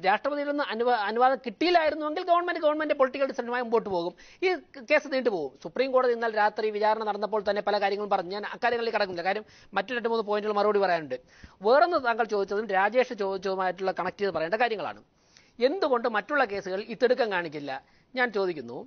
രാഷ്ട്രപതിയിൽ നിന്ന് അനുവാദം കിട്ടിയില്ലായിരുന്നുവെങ്കിൽ ഗവൺമെന്റ് പൊളിറ്റിക്കൽ ഡിസിഷനുമായി മുമ്പോട്ട് പോകും. ഈ കേസ് നീണ്ടുപോകും. സുപ്രീം കോടതി ഇന്നലെ രാത്രി വിചാരണ നടന്നപ്പോൾ തന്നെ പല കാര്യങ്ങളും പറഞ്ഞു. ഞാൻ അക്കാര്യങ്ങളിൽ കടക്കുന്നില്ല, കാര്യം മറ്റു 2-3 പോയിന്റുകൾ മറുപടി പറയാനുണ്ട്. വേറൊന്ന് താങ്കൾ ചോദിച്ചതും രാജേഷ് ചോദിച്ചതുമായിട്ടുള്ള കണക്ട് ചെയ്ത് പറയേണ്ട കാര്യങ്ങളാണ്. എന്തുകൊണ്ട് മറ്റുള്ള കേസുകളിൽ ഇത്തിടുക്കം കാണിക്കില്ല? ഞാൻ ചോദിക്കുന്നു,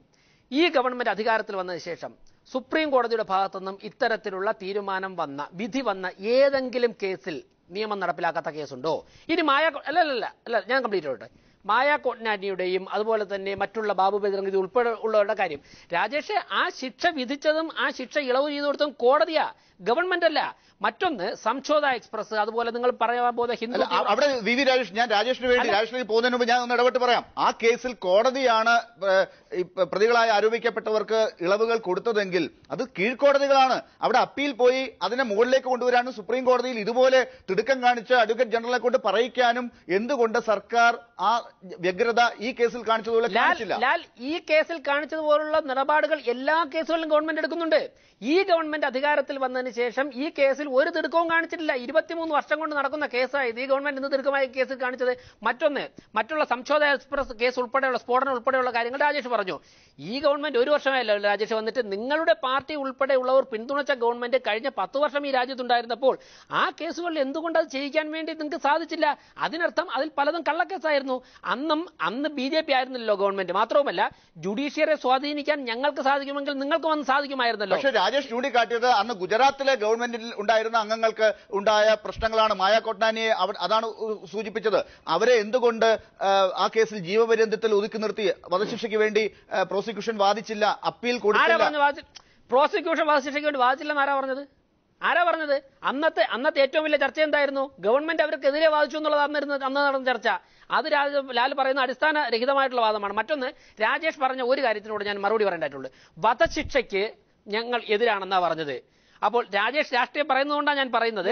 ഈ ഗവൺമെന്റ് അധികാരത്തിൽ വന്നതിന് ശേഷം സുപ്രീം കോടതിയുടെ ഭാഗത്തുനിന്നും ഇത്തരത്തിലുള്ള തീരുമാനം വന്ന വിധി വന്ന ഏതെങ്കിലും കേസിൽ നിയമം നടപ്പിലാക്കാത്ത കേസുണ്ടോ? ഇനി അല്ല ഞാൻ കംപ്ലീറ്റ് ചെയ്തോട്ടെ. മായ കോട്നാനിയുടെയും അതുപോലെ തന്നെ മറ്റുള്ള ബാബു ബജറംഗ് ഇത് ഉൾപ്പെടെ ഉള്ളവരുടെ കാര്യം, രാജേഷ്, ആ ശിക്ഷ വിധിച്ചതും ആ ശിക്ഷ ഇളവ് ചെയ്തു കൊടുത്തതും കോടതിയാ, ഗവൺമെന്റ് അല്ല. മറ്റൊന്ന് സംശോധ എക്സ്പ്രസ്, അതുപോലെ നിങ്ങൾ പറയാൻ പോകുന്ന ഹിന്ദു അവിടെ വി രാജേഷ്, ഞാൻ രാജേഷിന് വേണ്ടി രാജേഷിലേക്ക് പോകുന്നതിന് മുമ്പ് ഞാൻ ഒന്ന് ഇടപെട്ട് പറയാം. ആ കേസിൽ കോടതിയാണ് പ്രതികളായി ആരോപിക്കപ്പെട്ടവർക്ക് ഇളവുകൾ കൊടുത്തതെങ്കിൽ അത് കീഴ്ക്കോടതികളാണ്. അവിടെ അപ്പീൽ പോയി അതിനെ മുകളിലേക്ക് കൊണ്ടുവരാനും സുപ്രീം കോടതിയിൽ ഇതുപോലെ തിടുക്കം കാണിച്ച് അഡ്വക്കേറ്റ് ജനറലെ കൊണ്ട് പറയിക്കാനും എന്തുകൊണ്ട് സർക്കാർ ആ വ്യഗ്രത ഈ കേസിൽ കാണിച്ചതുപോലെ കാണിച്ചില്ല? ഈ കേസിൽ കാണിച്ചതുപോലുള്ള നിലപാടുകൾ എല്ലാ കേസുകളിലും ഗവൺമെന്റ് എടുക്കുന്നുണ്ട്. ഈ ഗവൺമെന്റ് അധികാരത്തിൽ വന്നതിന് ശേഷം ഈ കേസിൽ ഒരു തിടുക്കവും കാണിച്ചിട്ടില്ല. 23 വർഷം കൊണ്ട് നടക്കുന്ന കേസായത് ഈ ഗവൺമെന്റ് ഇന്ന് തിടുക്കമായ കേസിൽ കാണിച്ചത്. മറ്റുള്ള സംശോധന എക്സ്പ്രസ് കേസ് ഉൾപ്പെടെയുള്ള സ്ഫോടനം ഉൾപ്പെടെയുള്ള കാര്യങ്ങൾ രാജേഷ് പറഞ്ഞു. ഈ ഗവൺമെന്റ് 1 വർഷമായല്ലോ രാജേഷ് വന്നിട്ട്. നിങ്ങളുടെ പാർട്ടി ഉൾപ്പെടെയുള്ളവർ പിന്തുണച്ച ഗവൺമെന്റ് കഴിഞ്ഞ 10 വർഷം ഈ രാജ്യത്തുണ്ടായിരുന്നപ്പോൾ ആ കേസുകളിൽ എന്തുകൊണ്ട് അത് ചെയ്യിക്കാൻ വേണ്ടി നിങ്ങൾക്ക് സാധിച്ചില്ല? അതിനർത്ഥം അതിൽ പലതും കള്ളക്കേസായിരുന്നു. അന്ന് BJP ആയിരുന്നല്ലോ ഗവൺമെന്റ്. മാത്രവുമല്ല, ജുഡീഷ്യറിയെ സ്വാധീനിക്കാൻ ഞങ്ങൾക്ക് സാധിക്കുമെങ്കിൽ നിങ്ങൾക്ക് വന്ന് സാധിക്കുമായിരുന്നല്ലോ. പക്ഷേ രാജേഷ് ചൂണ്ടിക്കാട്ടിയത് അന്ന് ഗുജറാത്തിലെ ഗവൺമെന്റിൽ ഉണ്ടായിരുന്ന അംഗങ്ങൾക്ക് ഉണ്ടായ പ്രശ്നങ്ങളാണ്. മായ കോട്നാനിയെ അതാണ് സൂചിപ്പിച്ചത്. അവരെ എന്തുകൊണ്ട് ആ കേസിൽ ജീവപര്യന്തത്തിൽ ഒതുക്കി നിർത്തി വധശിക്ഷയ്ക്ക് വേണ്ടി പ്രോസിക്യൂഷൻ വാദിച്ചില്ല, അപ്പീൽ കൊടുത്തില്ല? പ്രോസിക്യൂഷൻ വധശിക്ഷയ്ക്ക് വേണ്ടി വാദിച്ചില്ലെന്ന് ആരാ പറഞ്ഞത്? അന്നത്തെ ഏറ്റവും വലിയ ചർച്ച എന്തായിരുന്നു? ഗവൺമെന്റ് അവർക്കെതിരെ വാദിച്ചു എന്നുള്ളത് അന്ന് നടന്ന ചർച്ച. അത് ലാൽ പറയുന്ന അടിസ്ഥാനരഹിതമായിട്ടുള്ള വാദമാണ്. മറ്റൊന്ന്, രാജേഷ് പറഞ്ഞ ഒരു കാര്യത്തിനോട് ഞാൻ മറുപടി പറയേണ്ടതായിട്ടുള്ളൂ. വധശിക്ഷയ്ക്ക് ഞങ്ങൾ എതിരാണെന്നാ പറഞ്ഞത്. അപ്പോൾ രാജേഷ് രാഷ്ട്രീയം പറയുന്നതുകൊണ്ടാണ് ഞാൻ പറയുന്നത്.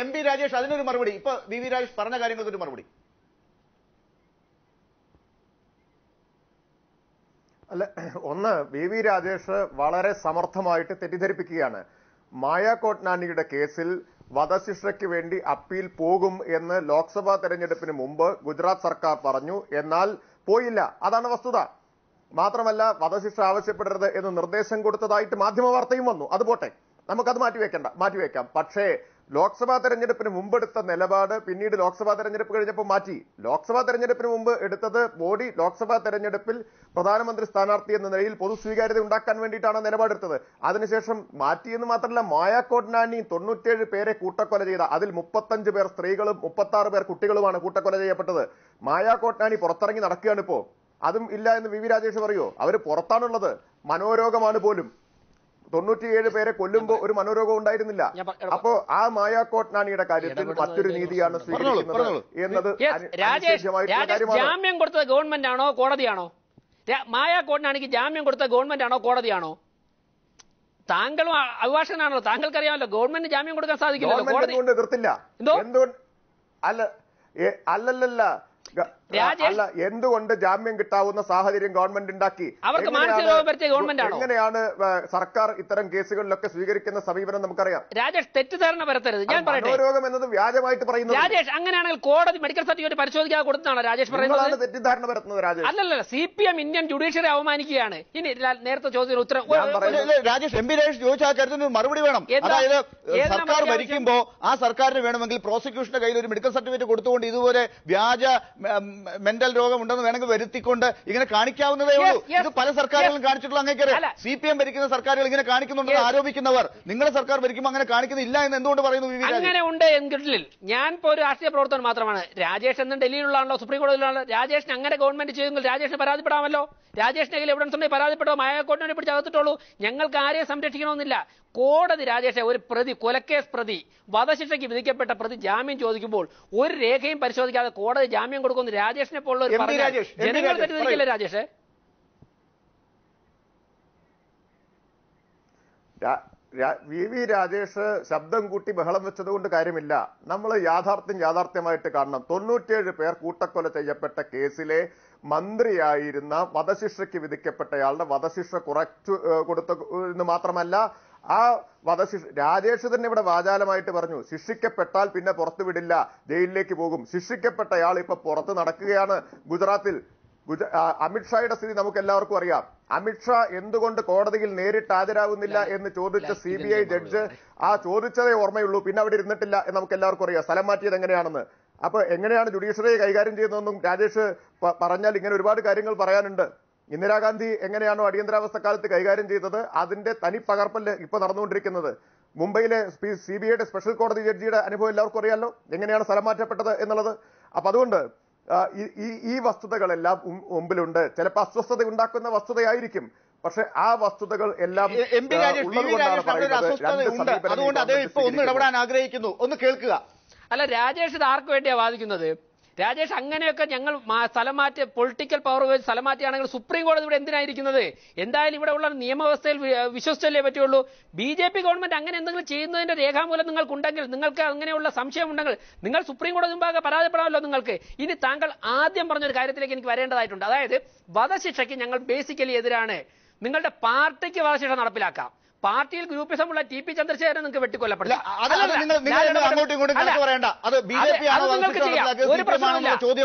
MP രാജേഷ് അതിനൊരു മറുപടി, ഇപ്പൊ VV രാജേഷ് പറഞ്ഞ കാര്യങ്ങൾക്കൊരു മറുപടി. അല്ല, ഒന്ന്, VV രാജേഷ് വളരെ സമർത്ഥമായിട്ട് തെറ്റിദ്ധരിപ്പിക്കുകയാണ്. മായ കോട്നാനിയുടെ കേസിൽ വധശിക്ഷയ്ക്ക് വേണ്ടി അപ്പീൽ പോകും എന്ന് ലോക്സഭാ തെരഞ്ഞെടുപ്പിന് മുമ്പ് ഗുജറാത്ത് സർക്കാർ പറഞ്ഞു. എന്നാൽ പോയില്ല. അതാണ് വസ്തുത. മാത്രമല്ല, വധശിക്ഷ ആവശ്യപ്പെടരുത് എന്ന് നിർദ്ദേശം കൊടുത്തതായിട്ട് മാധ്യമ വാർത്തയും വന്നു. അത് പോട്ടെ, നമുക്കത് മാറ്റിവെക്കാം. പക്ഷേ ലോക്സഭാ തെരഞ്ഞെടുപ്പിന് മുമ്പെടുത്ത നിലപാട് പിന്നീട് ലോക്സഭാ തെരഞ്ഞെടുപ്പ് കഴിഞ്ഞപ്പോൾ മാറ്റി. ലോക്സഭാ തെരഞ്ഞെടുപ്പിന് മുമ്പ് എടുത്തത് മോഡി ലോക്സഭാ തെരഞ്ഞെടുപ്പിൽ പ്രധാനമന്ത്രി സ്ഥാനാർത്ഥി എന്ന നിലയിൽ പൊതു സ്വീകാര്യത ഉണ്ടാക്കാൻ വേണ്ടിയിട്ടാണ് നിലപാടെടുത്തത്. അതിനുശേഷം മാറ്റിയെന്ന് മാത്രമല്ല, മായ കോട്നാനി 97 പേരെ കൂട്ടക്കൊല ചെയ്ത അതിൽ 35 പേർ സ്ത്രീകളും 36 പേർ കുട്ടികളുമാണ് കൂട്ടക്കൊല ചെയ്യപ്പെട്ടത്. മായ കോട്നാനി പുറത്തിറങ്ങി നടക്കുകയാണിപ്പോ. അതും ഇല്ല എന്ന് VV രാജേഷ് പറയോ? അവര് പുറത്താണുള്ളത്. മനോരോഗമാണ് പോലും. 97 പേരെ കൊല്ലുമ്പോ ഒരു മനോരോഗം ഉണ്ടായിരുന്നില്ല. അപ്പോ ആ മായ കോട്നാനിയുടെ കാര്യത്തിൽ മറ്റൊരു നീതിയാണ് സ്വീകരിക്കുന്നത് എന്നത് ജാമ്യം കൊടുത്തത് ഗവൺമെന്റ് ആണോ കോടതിയാണോ? മായാക്കോടിനാണെങ്കിൽ ജാമ്യം കൊടുത്ത ഗവൺമെന്റ് ആണോ കോടതിയാണോ? താങ്കളും അഭിഭാഷകനാണല്ലോ, താങ്കൾക്കറിയാമല്ലോ ഗവൺമെന്റ് ജാമ്യം കൊടുക്കാൻ സാധിക്കില്ലല്ലോ. ഗവൺമെന്റ് എതിർത്തില്ല. എന്തുകൊണ്ട്? അല്ലല്ല അല്ല, എന്തുകൊണ്ട് ജാമ്യം കിട്ടാവുന്ന സാഹചര്യം ഗവൺമെന്റ് ഉണ്ടാക്കി? അവർക്ക് മാനസിക രോഗം വരുത്തിയ ഗവൺമെന്റ് ആണോ? എങ്ങനെയാണ് സർക്കാർ ഇത്തരം കേസുകളിലൊക്കെ സ്വീകരിക്കുന്ന സമീപനം നമുക്കറിയാം. രാജേഷ്, തെറ്റിദ്ധാരണ വരുത്തരുത്. ഞാൻ പറയട്ടെ, മനോരോഗം എന്നത് വ്യാജമായിട്ട് പറയുന്നത്. രാജേഷ്, അങ്ങനെയാണെങ്കിൽ കോടതി മെഡിക്കൽ സർട്ടിഫിക്കറ്റ് പരിശോധിക്കാതെ കൊടുത്താണോ രാജേഷ് പറയുന്നത്? തെറ്റിദ്ധാരണ വരുത്തുന്നത് രാജേഷ്. അല്ലല്ല, CPM ഇന്ത്യൻ ജുഡീഷ്യറി അവമാനിക്കുകയാണ്. ഇനി നേരത്തെ ചോദ്യത്തിന് ഉത്തരം രാജേഷ്, എം പി രാജേഷ് ചോദിച്ച ആ കാര്യത്തിന് മറുപടി വേണം. അതായത് സർക്കാർ ഭരിക്കുമ്പോ ആ സർക്കാരിന് വേണമെങ്കിൽ പ്രോസിക്യൂഷന്റെ കയ്യിൽ ഒരു മെഡിക്കൽ സർട്ടിഫിക്കറ്റ് കൊടുത്തുകൊണ്ട് ഇതുപോലെ വ്യാജ മെന്റൽ രോഗമുണ്ടെന്ന് വേണമെങ്കിൽ വരുത്തിക്കൊണ്ട് ഇങ്ങനെ കാണിക്കാവുന്നതേ ഉള്ളൂ. ഇത് പല സർക്കാരുകളും കാണിച്ചിട്ടുള്ള അങ്ങേക്കറിയാം. CPM ഭരിക്കുന്ന സർക്കാരുകൾ ഇങ്ങനെ കാണിക്കുന്നുണ്ടെന്ന് ആരോപിക്കുന്നവർ നിങ്ങളുടെ സർക്കാർ ഭരിക്കുമ്പോൾ അങ്ങനെ കാണിക്കുന്നില്ല എന്ന് എന്തുകൊണ്ട് പറയുന്നു? അങ്ങനെ ഉണ്ട് എങ്കിൽ ഞാൻ ഇപ്പോൾ ഒരു രാഷ്ട്രീയ പ്രവർത്തനം മാത്രമാണ്. രാജേഷ് എന്നും ഡൽഹിയിലുള്ളതാണല്ലോ, സുപ്രീം കോടതിയിലുള്ള രാജേഷിന് അങ്ങനെ ഗവൺമെന്റ് ചെയ്തെങ്കിൽ രാജേഷിന് പരാതിപ്പെടാമല്ലോ. രാജേഷിന്റെ കയ്യിൽ എവിഡൻസ് ഉണ്ടെങ്കിൽ പരാതിപ്പെട്ടോ, മായാക്കോട്ടിനെ പിടിച്ച് അകത്തിട്ടുള്ളൂ. ഞങ്ങൾക്ക് ആരെയും സംരക്ഷിക്കണമെന്നില്ല. കോടതി രാജേഷെ ഒരു പ്രതി, കൊലക്കേസ് പ്രതി, വധശിക്ഷയ്ക്ക് വിധിക്കപ്പെട്ട പ്രതി ജാമ്യം ചോദിക്കുമ്പോൾ ഒരു രേഖയും പരിശോധിക്കാതെ കോടതി ജാമ്യം കൊടുക്കുന്നു. രാജേഷിനെ പോലുള്ള ഒരു ജനങ്ങൾ തെറ്റിദ്ധരിക്കില്ല രാജേഷ്. VV രാജേഷ് ശബ്ദം കൂട്ടി ബഹളം വെച്ചതുകൊണ്ട് കാര്യമില്ല. നമ്മൾ യാഥാർത്ഥ്യമായിട്ട് കാണണം. 97 പേർ കൂട്ടക്കൊല ചെയ്യപ്പെട്ട കേസിലെ മന്ത്രിയായിരുന്ന വധശിക്ഷയ്ക്ക് വിധിക്കപ്പെട്ടയാളുടെ വധശിക്ഷ കുറച്ചു കൊടുത്ത എന്ന് മാത്രമല്ല, ആ വധശിക്ഷ രാജേഷ് തന്നെ ഇവിടെ വാചാലമായിട്ട് പറഞ്ഞു, ശിക്ഷിക്കപ്പെട്ടാൽ പിന്നെ പുറത്തു വിടില്ല, ജയിലിലേക്ക് പോകും. ശിക്ഷിക്കപ്പെട്ടയാൾ ഇപ്പൊ പുറത്ത് നടക്കുകയാണ് ഗുജറാത്തിൽ. അമിത്ഷായുടെ സ്ഥിതി നമുക്ക് എല്ലാവർക്കും അറിയാം. അമിത്ഷാ എന്തുകൊണ്ട് കോടതിയിൽ നേരിട്ട് ഹാജരാകുന്നില്ല എന്ന് ചോദിച്ച CBI ജഡ്ജ് ആ ചോദിച്ചതേ ഓർമ്മയുള്ളൂ, പിന്നെ അവിടെ ഇരുന്നിട്ടില്ല എന്ന് നമുക്ക് എല്ലാവർക്കും അറിയാം. സ്ഥലം മാറ്റിയത് എങ്ങനെയാണെന്ന്. അപ്പൊ എങ്ങനെയാണ് ജുഡീഷ്യറിയെ കൈകാര്യം ചെയ്യുന്നതെന്നും രാജേഷ് പറഞ്ഞാൽ ഇങ്ങനെ ഒരുപാട് കാര്യങ്ങൾ പറയാനുണ്ട്. ഇന്ദിരാഗാന്ധി എങ്ങനെയാണോ അടിയന്തരാവസ്ഥ കാലത്ത് കൈകാര്യം ചെയ്തത് അതിന്റെ തനി പകർപ്പല്ലേ ഇപ്പൊ നടന്നുകൊണ്ടിരിക്കുന്നത്. മുംബൈയിലെ CBIയുടെ സ്പെഷ്യൽ കോടതി ജഡ്ജിയുടെ അനുഭവം എല്ലാവർക്കും അറിയാമല്ലോ, എങ്ങനെയാണ് സ്ഥലം മാറ്റപ്പെട്ടത് എന്നുള്ളത്. അപ്പൊ അതുകൊണ്ട് ഈ വസ്തുതകളെല്ലാം മുമ്പിലുണ്ട്. ചിലപ്പോൾ അസ്വസ്ഥത ഉണ്ടാക്കുന്ന വസ്തുതയായിരിക്കും, പക്ഷെ ആ വസ്തുതകൾ എല്ലാം അതുകൊണ്ട് അദ്ദേഹം ഇപ്പൊ ഒന്ന് ഇടപെടാൻ ആഗ്രഹിക്കുന്നു. ഒന്ന് കേൾക്കുക. അല്ല, രാജേഷ് ഇത് ആർക്ക് വേണ്ടിയാ വാദിക്കുന്നത്? രാജേഷ്, അങ്ങനെയൊക്കെ ഞങ്ങൾ സ്ഥലം മാറ്റി പൊളിറ്റിക്കൽ പവർ ഉപയോഗിച്ച് സ്ഥലം മാറ്റിയാണെങ്കിൽ സുപ്രീം കോടതി ഇവിടെ എന്തിനായിരിക്കുന്നത്? എന്തായാലും ഇവിടെ ഉള്ള നിയമവ്യവസ്ഥയിൽ വിശ്വസിച്ചല്ലേ പറ്റുള്ളൂ. BJP ഗവൺമെന്റ് അങ്ങനെ എന്തെങ്കിലും ചെയ്യുന്നതിന്റെ രേഖാമൂലം നിങ്ങൾക്കുണ്ടെങ്കിൽ, നിങ്ങൾക്ക് അങ്ങനെയുള്ള സംശയമുണ്ടെങ്കിൽ നിങ്ങൾ സുപ്രീം കോടതി മുമ്പാകെ പരാതിപ്പെടാമല്ലോ നിങ്ങൾക്ക്. ഇനി താങ്കൾ ആദ്യം പറഞ്ഞൊരു കാര്യത്തിലേക്ക് എനിക്ക് വരേണ്ടതായിട്ടുണ്ട്. അതായത് വധശിക്ഷയ്ക്ക് ഞങ്ങൾ ബേസിക്കലി എതിരാണ്. നിങ്ങളുടെ പാർട്ടിക്ക് വധശിക്ഷ നടപ്പിലാക്കാം. പാർട്ടിയിൽ ഗ്രൂപ്പിസമുള്ള TP ചന്ദ്രശേഖരൻ നിങ്ങൾക്ക് വെട്ടിക്കൊല്ലപ്പെടില്ല.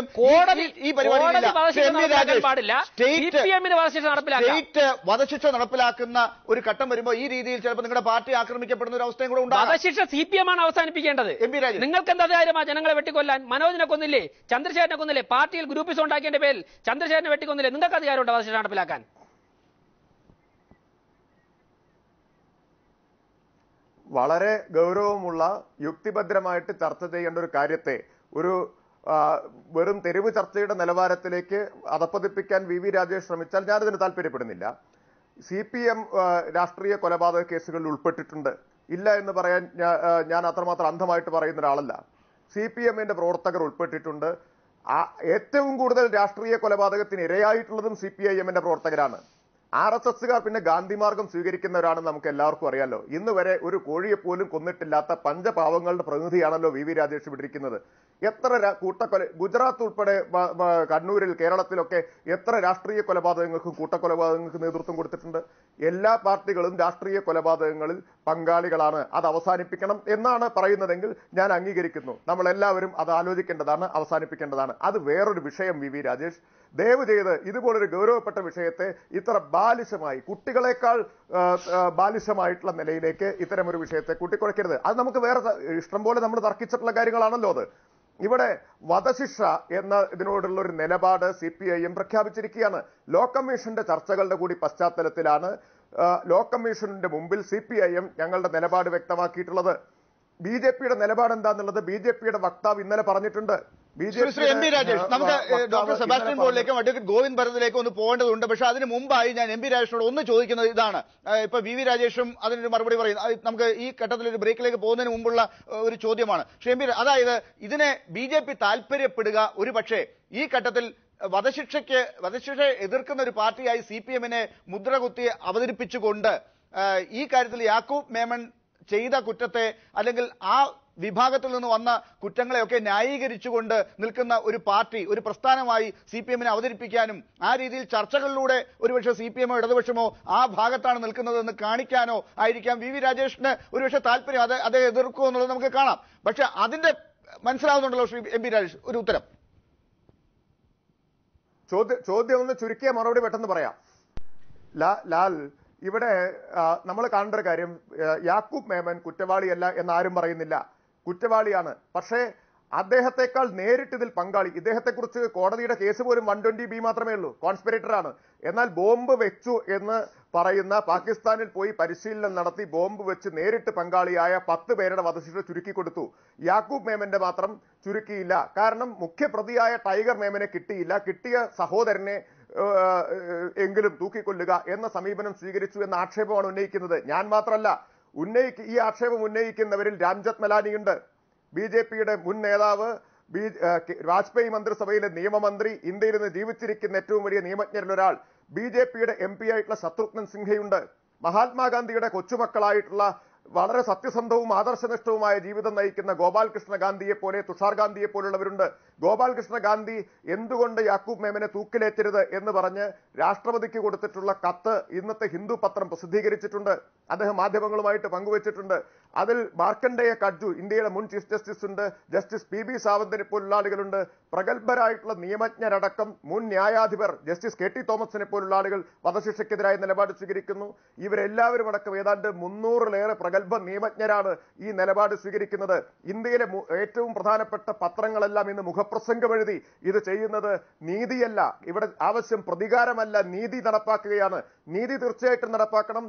വധശിക്ഷ നടപ്പിലാക്കുന്ന ഒരു ഘട്ടം വരുമ്പോൾ ഈ രീതിയിൽ ചിലപ്പോൾ നിങ്ങളുടെ പാർട്ടി ആക്രമിക്കപ്പെടുന്ന ഒരു അവസ്ഥയും കൂടെ ഉണ്ടാകും. വധശിക്ഷ CPM ആണ് അവസാനിപ്പിക്കേണ്ടത്. നിങ്ങൾക്ക് എന്താ ധൈര്യമാ ജനങ്ങളെ വെട്ടിക്കൊല്ലാൻ? മനോജിനെ കൊന്നില്ലേ, ചന്ദ്രശേഖരനെ കൊന്നില്ലേ, പാർട്ടിയിൽ ഗ്രൂപ്പിസം ഉണ്ടാക്കിയതിന്റെ പേരിൽ ചന്ദ്രശേഖരനെ വെട്ടിക്കൊന്നില്ലേ? നിങ്ങൾക്ക് അധികാരമുണ്ടോ വധശിക്ഷ നടപ്പിലാക്കാൻ? വളരെ ഗൗരവമുള്ള യുക്തിഭദ്രമായിട്ട് ചർച്ച ചെയ്യേണ്ട ഒരു കാര്യത്തെ ഒരു വെറും തെരുവ് ചർച്ചയുടെ നിലവാരത്തിലേക്ക് അധപ്പതിപ്പിക്കാൻ VV രാജേഷ് ശ്രമിച്ചാൽ ഞാനതിന് താല്പര്യപ്പെടുന്നില്ല. CPM രാഷ്ട്രീയ കൊലപാതക കേസുകളിൽ ഉൾപ്പെട്ടിട്ടുണ്ട്. ഇല്ല എന്ന് പറയാൻ ഞാൻ അത്രമാത്രം അന്ധമായിട്ട് പറയുന്ന ഒരാളല്ല. CPMന്റെ പ്രവർത്തകർ ഉൾപ്പെട്ടിട്ടുണ്ട്. ഏറ്റവും കൂടുതൽ രാഷ്ട്രീയ കൊലപാതകത്തിന് ഇരയായിട്ടുള്ളതും CPIMന്റെ പ്രവർത്തകരാണ്. RSSകാർ പിന്നെ ഗാന്ധിമാർഗം സ്വീകരിക്കുന്നവരാണെന്ന് നമുക്ക് എല്ലാവർക്കും അറിയാലോ. ഇന്ന് വരെ ഒരു കോഴിയെ പോലും കൊന്നിട്ടില്ലാത്ത പഞ്ചപാവങ്ങളുടെ പ്രതിനിധിയാണല്ലോ VV രാജേഷ് വിട്ടിരിക്കുന്നത്. എത്ര കൂട്ടക്കൊല, ഗുജറാത്ത് ഉൾപ്പെടെ കണ്ണൂരിൽ, കേരളത്തിലൊക്കെ എത്ര രാഷ്ട്രീയ കൊലപാതകങ്ങൾക്കും കൂട്ടക്കൊലപാതകങ്ങൾക്ക് നേതൃത്വം കൊടുത്തിട്ടുണ്ട്. എല്ലാ പാർട്ടികളും രാഷ്ട്രീയ കൊലപാതകങ്ങളിൽ പങ്കാളികളാണ്. അത് അവസാനിപ്പിക്കണം എന്നാണ് പറയുന്നതെങ്കിൽ ഞാൻ അംഗീകരിക്കുന്നു. നമ്മളെല്ലാവരും അത് ആലോചിക്കേണ്ടതാണ്, അവസാനിപ്പിക്കേണ്ടതാണ്. അത് വേറൊരു വിഷയം. VV രാജേഷ്, ദയവ് ചെയ്ത് ഇതുപോലൊരു ഗൗരവപ്പെട്ട വിഷയത്തെ ഇത്ര ബാലിശമായി, കുട്ടികളെക്കാൾ ബാലിശമായിട്ടുള്ള നിലയിലേക്ക് ഇത്തരമൊരു വിഷയത്തെ കൂട്ടിക്കുഴയ്ക്കരുത്. അത് നമുക്ക് വേറെ ഇഷ്ടം പോലെ നമ്മൾ തർക്കിച്ചിട്ടുള്ള കാര്യങ്ങളാണല്ലോ. അത് ഇവിടെ വധശിക്ഷ എന്ന ഇതിനോടുള്ള ഒരു നിലപാട് CPIM പ്രഖ്യാപിച്ചിരിക്കുകയാണ്. ലോ കമ്മീഷന്റെ ചർച്ചകളുടെ കൂടി പശ്ചാത്തലത്തിലാണ് ലോ കമ്മീഷന്റെ മുമ്പിൽ CPIM ഞങ്ങളുടെ നിലപാട് വ്യക്തമാക്കിയിട്ടുള്ളത്. BJPയുടെ നിലപാട് എന്താന്നുള്ളത് BJPയുടെ വക്താവ് ഇന്നലെ പറഞ്ഞിട്ടുണ്ട്. എം പി രാജേഷ്, നമുക്ക് ഡോക്ടർ സെബാസ്റ്റ്യൻ പോളിലേക്കും അഡ്വക്കേറ്റ് ഗോവിന്ദ് ഭരതിലേക്കും ഒന്ന് പോകേണ്ടതുണ്ട്. പക്ഷെ അതിന് മുമ്പായി ഞാൻ MP രാജേഷിനോട് ഒന്ന് ചോദിക്കുന്നത് ഇതാണ്. ഇപ്പൊ VV രാജേഷും അതിനൊരു മറുപടി പറയും. നമുക്ക് ഈ ഘട്ടത്തിൽ ഒരു ബ്രേക്കിലേക്ക് പോകുന്നതിന് മുമ്പുള്ള ഒരു ചോദ്യമാണ്. പക്ഷേ അതായത് ഇതിനെ BJP താല്പര്യപ്പെടുക ഒരു പക്ഷേ ഈ ഘട്ടത്തിൽ വധശിക്ഷയെ എതിർക്കുന്ന ഒരു പാർട്ടിയായി CPM-നെ മുദ്രകുത്തി അവതരിപ്പിച്ചുകൊണ്ട് ഈ കാര്യത്തിൽ യാക്കൂബ് മേമൻ ചെയ്ത കുറ്റത്തെ അല്ലെങ്കിൽ ആ വിഭാഗത്തിൽ നിന്ന് വന്ന കുറ്റങ്ങളെയൊക്കെ ന്യായീകരിച്ചുകൊണ്ട് നിൽക്കുന്ന ഒരു പാർട്ടി, ഒരു പ്രസ്ഥാനമായി CPM-നെ അവതരിപ്പിക്കാനും ആ രീതിയിൽ ചർച്ചകളിലൂടെ ഒരുപക്ഷെ CPM-ഓ ഇടതുപക്ഷമോ ആ ഭാഗത്താണ് നിൽക്കുന്നതെന്ന് കാണിക്കാനോ ആയിരിക്കാം VV രാജേഷിന് ഒരുപക്ഷെ താല്പര്യം. അത് എതിർക്കുമോ എന്നുള്ളത് നമുക്ക് കാണാം. പക്ഷെ അതിന്റെ മനസ്സിലാവുന്നുണ്ടല്ലോ ശ്രീ MP രാജേഷ്, ഒരു ഉത്തരം. ചോദ്യം ഒന്ന് ചുരുക്കിയ മറുപടി പെട്ടെന്ന് പറയാം. ലാൽ, ഇവിടെ നമ്മൾ കാണേണ്ട ഒരു കാര്യം, യാക്കൂബ് മേമൻ കുറ്റവാളിയല്ല എന്നാരും പറയുന്നില്ല, കുറ്റവാളിയാണ്. പക്ഷേ അദ്ദേഹത്തെക്കാൾ നേരിട്ട് ഇതിൽ പങ്കാളി, ഇദ്ദേഹത്തെക്കുറിച്ച് കോടതിയുടെ കേസ് പോലും 120B മാത്രമേ ഉള്ളൂ, കോൺസ്പിറേറ്ററാണ്. എന്നാൽ ബോംബ് വെച്ചു എന്ന് പറയുന്ന, പാകിസ്ഥാനിൽ പോയി പരിശീലനം നടത്തി ബോംബ് വെച്ച് നേരിട്ട് പങ്കാളിയായ 10 പേരുടെ വധശിക്ഷ ചുരുക്കിക്കൊടുത്തു. യാക്കൂബ് മേമന്റെ മാത്രം ചുരുക്കിയില്ല. കാരണം മുഖ്യപ്രതിയായ ടൈഗർ മേമനെ കിട്ടിയില്ല, കിട്ടിയ സഹോദരനെ എങ്കിലും തൂക്കിക്കൊല്ലുക എന്ന സമീപനം സ്വീകരിച്ചു എന്ന ആക്ഷേപമാണ് ഉന്നയിക്കുന്നത്. ഞാൻ മാത്രമല്ല, ഈ ആക്ഷേപം ഉന്നയിക്കുന്നവരിൽ രാംജത്ത് മലാനിയുണ്ട്, BJP-യുടെ മുൻ നേതാവ്, വാജ്പേയി മന്ത്രിസഭയിലെ നിയമമന്ത്രി, ഇന്ത്യയിൽ നിന്ന് ജീവിച്ചിരിക്കുന്ന ഏറ്റവും വലിയ നിയമജ്ഞരിൽ ഒരാൾ, BJP-യുടെ MP ആയിട്ടുള്ള ശത്രുഘ്നൻ സിൻഹയുണ്ട്, മഹാത്മാഗാന്ധിയുടെ കൊച്ചുമക്കളായിട്ടുള്ള വളരെ സത്യസന്ധവും ആദർശനിഷ്ഠവുമായ ജീവിതം നയിക്കുന്ന ഗോപാൽകൃഷ്ണ ഗാന്ധിയെ പോലെ, തുഷാർ ഗാന്ധിയെ പോലുള്ളവരുണ്ട്. ഗോപാൽകൃഷ്ണ ഗാന്ധി എന്തുകൊണ്ട് യാക്കൂബ് മേമനെ തൂക്കിലേറ്റരുത് എന്ന് പറഞ്ഞ് രാഷ്ട്രപതിക്ക് കൊടുത്തിട്ടുള്ള കത്ത് ഇന്നത്തെ ഹിന്ദു പത്രം പ്രസിദ്ധീകരിച്ചിട്ടുണ്ട്. അദ്ദേഹം മാധ്യമങ്ങളുമായിട്ട് പങ്കുവച്ചിട്ടുണ്ട്. അതിൽ മാർക്കണ്ഡേയ കഡ്ജു, ഇന്ത്യയുടെ മുൻ ചീഫ് ജസ്റ്റിസ് ഉണ്ട്, ജസ്റ്റിസ് PB സാവന്തിനെ പോലുള്ള ആളുകളുണ്ട്, പ്രഗത്ഭരായിട്ടുള്ള നിയമജ്ഞരടക്കം മുൻ ന്യായാധിപർ ജസ്റ്റിസ് KT തോമസിനെ പോലുള്ള ആളുകൾ വധശിക്ഷയ്ക്കെതിരായ നിലപാട് സ്വീകരിക്കുന്നു. ഇവരെല്ലാവരും അടക്കം ഏതാണ്ട് 300-ലേറെ പ്രഗത്ഭ നിയമജ്ഞരാണ് ഈ നിലപാട് സ്വീകരിക്കുന്നത്. ഇന്ത്യയിലെ ഏറ്റവും പ്രധാനപ്പെട്ട പത്രങ്ങളെല്ലാം ഇന്ന് മുഖപ്രസംഗം എഴുതി ഇത് ചെയ്യുന്നത് നീതിയല്ല, ഇവിടെ ആവശ്യം പ്രതികാരമല്ല, നീതി നടപ്പാക്കുകയാണ്. നീതി തീർച്ചയായിട്ടും നടപ്പാക്കണം,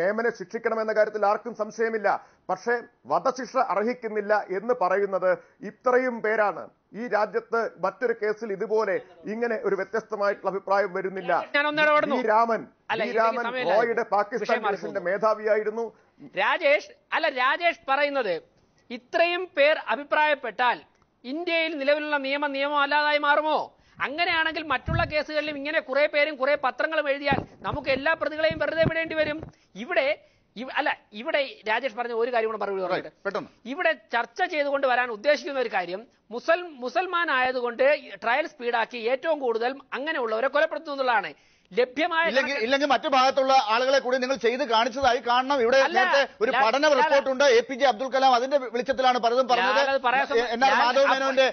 മേമനെ ശിക്ഷിക്കണമെന്ന കാര്യത്തിൽ ആർക്കും സംശയമില്ല. പക്ഷേ വധശിക്ഷ അർഹിക്കുന്നില്ല എന്ന് പറയുന്നത് ഇത്രയും പേരാണ്. ഈ രാജ്യത്ത് മറ്റൊരു കേസിൽ ഇതുപോലെ ഇങ്ങനെ ഒരു വ്യത്യസ്തമായിട്ടുള്ള അഭിപ്രായം വരുന്നില്ല. രാമൻ റോയുടെ പാകിസ്ഥാൻ ദേശത്തിന്റെ മേധാവിയായിരുന്നു. രാജേഷ് പറയുന്നത് ഇത്രയും പേർ അഭിപ്രായപ്പെട്ടാൽ ഇന്ത്യയിൽ നിലവിലുള്ള നിയമം അല്ലാതായി മാറുമോ? അങ്ങനെയാണെങ്കിൽ മറ്റുള്ള കേസുകളിലും ഇങ്ങനെ കുറെ പേരും കുറെ പത്രങ്ങളും എഴുതിയാൽ നമുക്ക് എല്ലാ പ്രതികളെയും വെറുതെ വിടേണ്ടി വരും. ഇവിടെ രാജേഷ് പറഞ്ഞ ഒരു കാര്യം കൂടെ മറുപടി പറഞ്ഞിട്ട്, ഇവിടെ ചർച്ച ചെയ്തുകൊണ്ട് വരാൻ ഉദ്ദേശിക്കുന്ന ഒരു കാര്യം, മുസൽമാൻ ആയതുകൊണ്ട് ട്രയൽ സ്പീഡാക്കി ഏറ്റവും കൂടുതൽ അങ്ങനെയുള്ളവരെ കൊലപ്പെടുത്തുന്നു എന്നുള്ളതാണ്. ഇല്ലെങ്കിൽ മറ്റു ഭാഗത്തുള്ള ആളുകളെ കൂടി നിങ്ങൾ ചെയ്ത് കാണിച്ചതായി കാണണം. ഇവിടെ നേരത്തെ ഒരു പഠന റിപ്പോർട്ടുണ്ട്, APJ അബ്ദുൽ കലാം, അതിന്റെ വെളിച്ചത്തിലാണ് പലതും പറഞ്ഞത്. എന്നാൽ മാധവ് മേനോന്റെ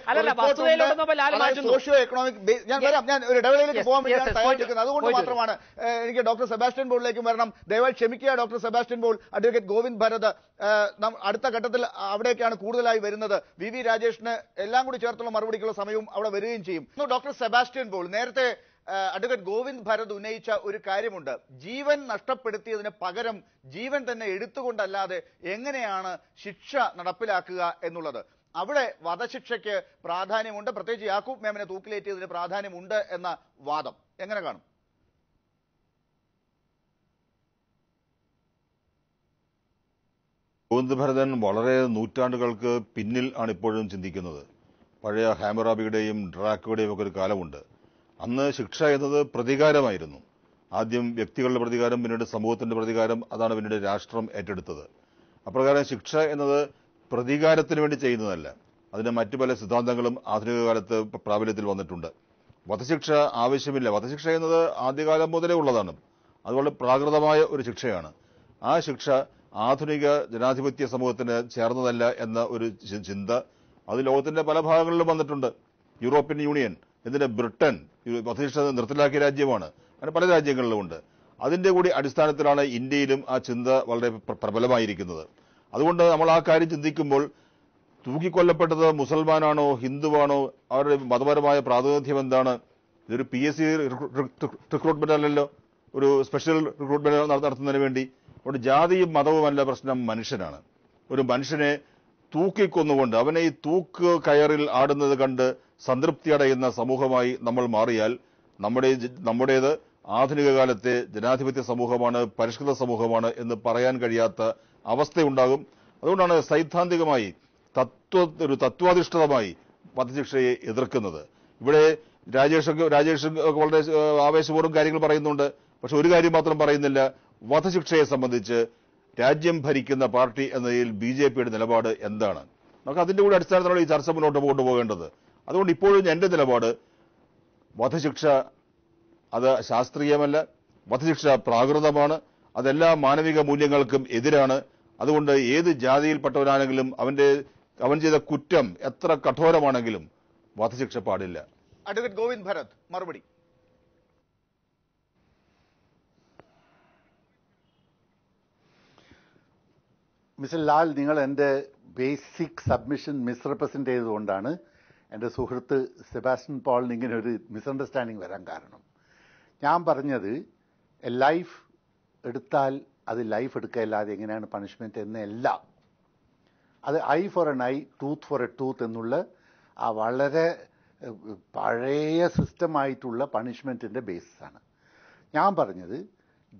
സോഷ്യോ എക്കണോമിക്, ഞാൻ ഒരു ഇടവേളയിലേക്ക് പോകാൻ വേണ്ടിയാണ് തയ്യാറെടുക്കുന്നത്. അതുകൊണ്ട് മാത്രമാണ് എനിക്ക് ഡോക്ടർ സെബാസ്റ്റ്യൻ പോളിലേക്കും വരണം. ദയവായി ക്ഷമിക്കുക ഡോക്ടർ സെബാസ്റ്റ്യൻ പോൾ. അഡ്വക്കേറ്റ് ഗോവിന്ദ് ഭരത് അടുത്ത ഘട്ടത്തിൽ അവിടേക്കാണ് കൂടുതലായി വരുന്നത്. VV രാജേഷിന് എല്ലാം കൂടി ചേർത്തുള്ള മറുപടിക്കുള്ള സമയവും അവിടെ വരികയും ചെയ്യും. ഡോക്ടർ സെബാസ്റ്റ്യൻ പോൾ, നേരത്തെ അഡ്വക്കേറ്റ് ഗോവിന്ദ് ഭരത് ഉന്നയിച്ച ഒരു കാര്യമുണ്ട്, ജീവൻ നഷ്ടപ്പെടുത്തിയതിന് പകരം ജീവൻ തന്നെ എടുത്തുകൊണ്ടല്ലാതെ എങ്ങനെയാണ് ശിക്ഷ നടപ്പിലാക്കുക എന്നുള്ളത്. അവിടെ വധശിക്ഷയ്ക്ക് പ്രാധാന്യമുണ്ട്, പ്രത്യേകിച്ച് യാക്കൂബ് മേമനെ തൂക്കിലേറ്റിയതിന് പ്രാധാന്യമുണ്ട് എന്ന വാദം എങ്ങനെ കാണും? ഗോവിന്ദ് ഭരതൻ വളരെ നൂറ്റാണ്ടുകൾക്ക് പിന്നിൽ ആണ് ഇപ്പോഴും ചിന്തിക്കുന്നത്. പഴയ ഹാമറാബിയുടെയും ഡ്രാക്കോയുടെയും ഒക്കെ ഒരു കാലമുണ്ട്. അന്ന് ശിക്ഷ എന്നത് പ്രതികാരമായിരുന്നു. ആദ്യം വ്യക്തികളുടെ പ്രതികാരം, പിന്നീട് സമൂഹത്തിന്റെ പ്രതികാരം, അതാണ് പിന്നീട് രാഷ്ട്രം ഏറ്റെടുത്തത്. അപ്രകാരം ശിക്ഷ എന്നത് പ്രതികാരത്തിന് വേണ്ടി ചെയ്യുന്നതല്ല. അതിന് മറ്റു പല സിദ്ധാന്തങ്ങളും ആധുനിക കാലത്ത് പ്രാബല്യത്തിൽ വന്നിട്ടുണ്ട്. വധശിക്ഷ ആവശ്യമില്ല. വധശിക്ഷ എന്നത് ആദ്യകാലം മുതലേ ഉള്ളതാണ്. അതുപോലെ പ്രാകൃതമായ ഒരു ശിക്ഷയാണ്. ആ ശിക്ഷ ആധുനിക ജനാധിപത്യ സമൂഹത്തിന് ചേർന്നതല്ല എന്ന ഒരു ചിന്ത അത് ലോകത്തിന്റെ പല ഭാഗങ്ങളിലും വന്നിട്ടുണ്ട്. യൂറോപ്യൻ യൂണിയൻ, എന്തിന് ബ്രിട്ടൻ വധശിക്ഷ നിർത്തലാക്കിയ രാജ്യമാണ്. അങ്ങനെ പല രാജ്യങ്ങളിലും ഉണ്ട്. അതിന്റെ കൂടി അടിസ്ഥാനത്തിലാണ് ഇന്ത്യയിലും ആ ചിന്ത വളരെ പ്രബലമായിരിക്കുന്നത്. അതുകൊണ്ട് നമ്മൾ ആ കാര്യം ചിന്തിക്കുമ്പോൾ തൂക്കിക്കൊല്ലപ്പെട്ടത് മുസൽമാനാണോ ഹിന്ദുവാണോ, അവരുടെ മതപരമായ പ്രാതിനിധ്യം എന്താണ്? ഇതൊരു PSC റിക്രൂട്ട്മെന്റ് അല്ലല്ലോ, ഒരു സ്പെഷ്യൽ റിക്രൂട്ട്മെന്റ് നടത്തുന്നതിന് വേണ്ടി. അതുകൊണ്ട് ജാതിയും മതവുമല്ല പ്രശ്നം, മനുഷ്യനാണ്. ഒരു മനുഷ്യനെ തൂക്കിക്കൊന്നുകൊണ്ട് അവനെ ഈ തൂക്ക് കയറിൽ ആടുന്നത് കണ്ട് സംതൃപ്തി അടയുന്ന സമൂഹമായി നമ്മൾ മാറിയാൽ നമ്മുടേത് ആധുനിക കാലത്തെ ജനാധിപത്യ സമൂഹമാണ്, പരിഷ്കൃത സമൂഹമാണ് എന്ന് പറയാൻ കഴിയാത്ത അവസ്ഥയുണ്ടാകും. അതുകൊണ്ടാണ് സൈദ്ധാന്തികമായി തത്വാധിഷ്ഠിതമായി വധശിക്ഷയെ എതിർക്കുന്നത്. ഇവിടെ രാജേഷ് വളരെ ആവേശപൂർവ്വം കാര്യങ്ങൾ പറയുന്നുണ്ട്. പക്ഷെ ഒരു കാര്യം മാത്രം പറയുന്നില്ല, വധശിക്ഷയെ സംബന്ധിച്ച് രാജ്യം ഭരിക്കുന്ന പാർട്ടി എന്ന നിലയിൽ BJPയുടെ നിലപാട് എന്താണ്? നമുക്ക് അതിന്റെ കൂടെ അടിസ്ഥാനത്തിലുള്ള ഈ ചർച്ച മുന്നോട്ട് കൊണ്ടുപോകേണ്ടത്. അതുകൊണ്ട് ഇപ്പോഴും എന്റെ നിലപാട് വധശിക്ഷ അത് ശാസ്ത്രീയമല്ല, വധശിക്ഷ പ്രാകൃതമാണ്, അതെല്ലാ മാനവിക മൂല്യങ്ങൾക്കും എതിരാണ്. അതുകൊണ്ട് ഏത് ജാതിയിൽപ്പെട്ടവനാണെങ്കിലും അവൻ ചെയ്ത കുറ്റം എത്ര കഠോരമാണെങ്കിലും വധശിക്ഷ പാടില്ല. അഡ്വക്കേറ്റ് ഗോവിന്ദ് ഭരത് മറുപടി. മിസ്റ്റർ ലാൽ, നിങ്ങൾ എൻ്റെ ബേസിക് സബ്മിഷൻ മിസ്റെപ്രസെന്റ് ചെയ്തുകൊണ്ടാണ് എൻ്റെ സുഹൃത്ത് സെബാസ്റ്റ്യൻ പോളിന് ഇങ്ങനെ ഒരു മിസ്അണ്ടർസ്റ്റാൻഡിങ് വരാൻ കാരണം. ഞാൻ പറഞ്ഞത് ലൈഫ് എടുത്താൽ അത് ലൈഫ് എടുക്കുകയല്ലാതെ എങ്ങനെയാണ് പണിഷ്മെന്റ് എന്നല്ല. അത് eye for an eye, tooth for a tooth എന്നുള്ള ആ വളരെ പഴയ സിസ്റ്റമായിട്ടുള്ള പണിഷ്മെന്റിന്റെ ബേസിസാണ് ഞാൻ പറഞ്ഞത്.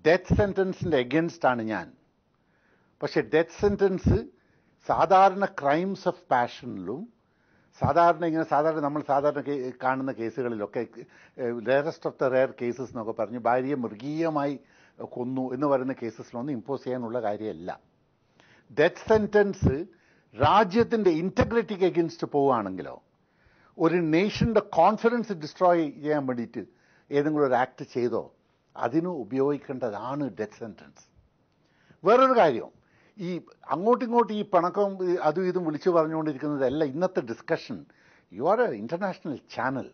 ഡെത്ത് സെന്റൻസിന്റെ എഗൻസ്റ്റ് ആണ് ഞാൻ. പക്ഷെ ഡെത്ത് സെന്റൻസ് സാധാരണ ക്രൈംസ് ഓഫ് പാഷനിലും സാധാരണ നമ്മൾ കാണുന്ന കേസുകളിലൊക്കെ rarest of the rare cases എന്നൊക്കെ പറഞ്ഞ് ഭാര്യയെ മൃഗീയമായി കൊന്നു എന്ന് പറയുന്ന കേസസിലൊന്നും ഇമ്പോസ് ചെയ്യാനുള്ള കാര്യമല്ല. ഡെത്ത് സെന്റൻസ് രാജ്യത്തിന്റെ ഇന്റഗ്രിറ്റിക്ക് എഗൻസ്റ്റ് പോവുകയാണെങ്കിലോ ഒരു നേഷന്റെ കോൺഫിഡൻസ് ഡിസ്ട്രോയ് ചെയ്യാൻ വേണ്ടിയിട്ട് ഏതെങ്കിലും ഒരു ആക്ട് ചെയ്തോ അതിന് ഉപയോഗിക്കേണ്ടതാണ് ഡെത്ത് സെന്റൻസ്. വേറൊരു കാര്യം, ഈ അങ്ങോട്ടിങ്ങോട്ട് ഈ പണക്കം അതും ഇതും വിളിച്ചു പറഞ്ഞുകൊണ്ടിരിക്കുന്നതല്ല ഇന്നത്തെ discussion. You are A international channel.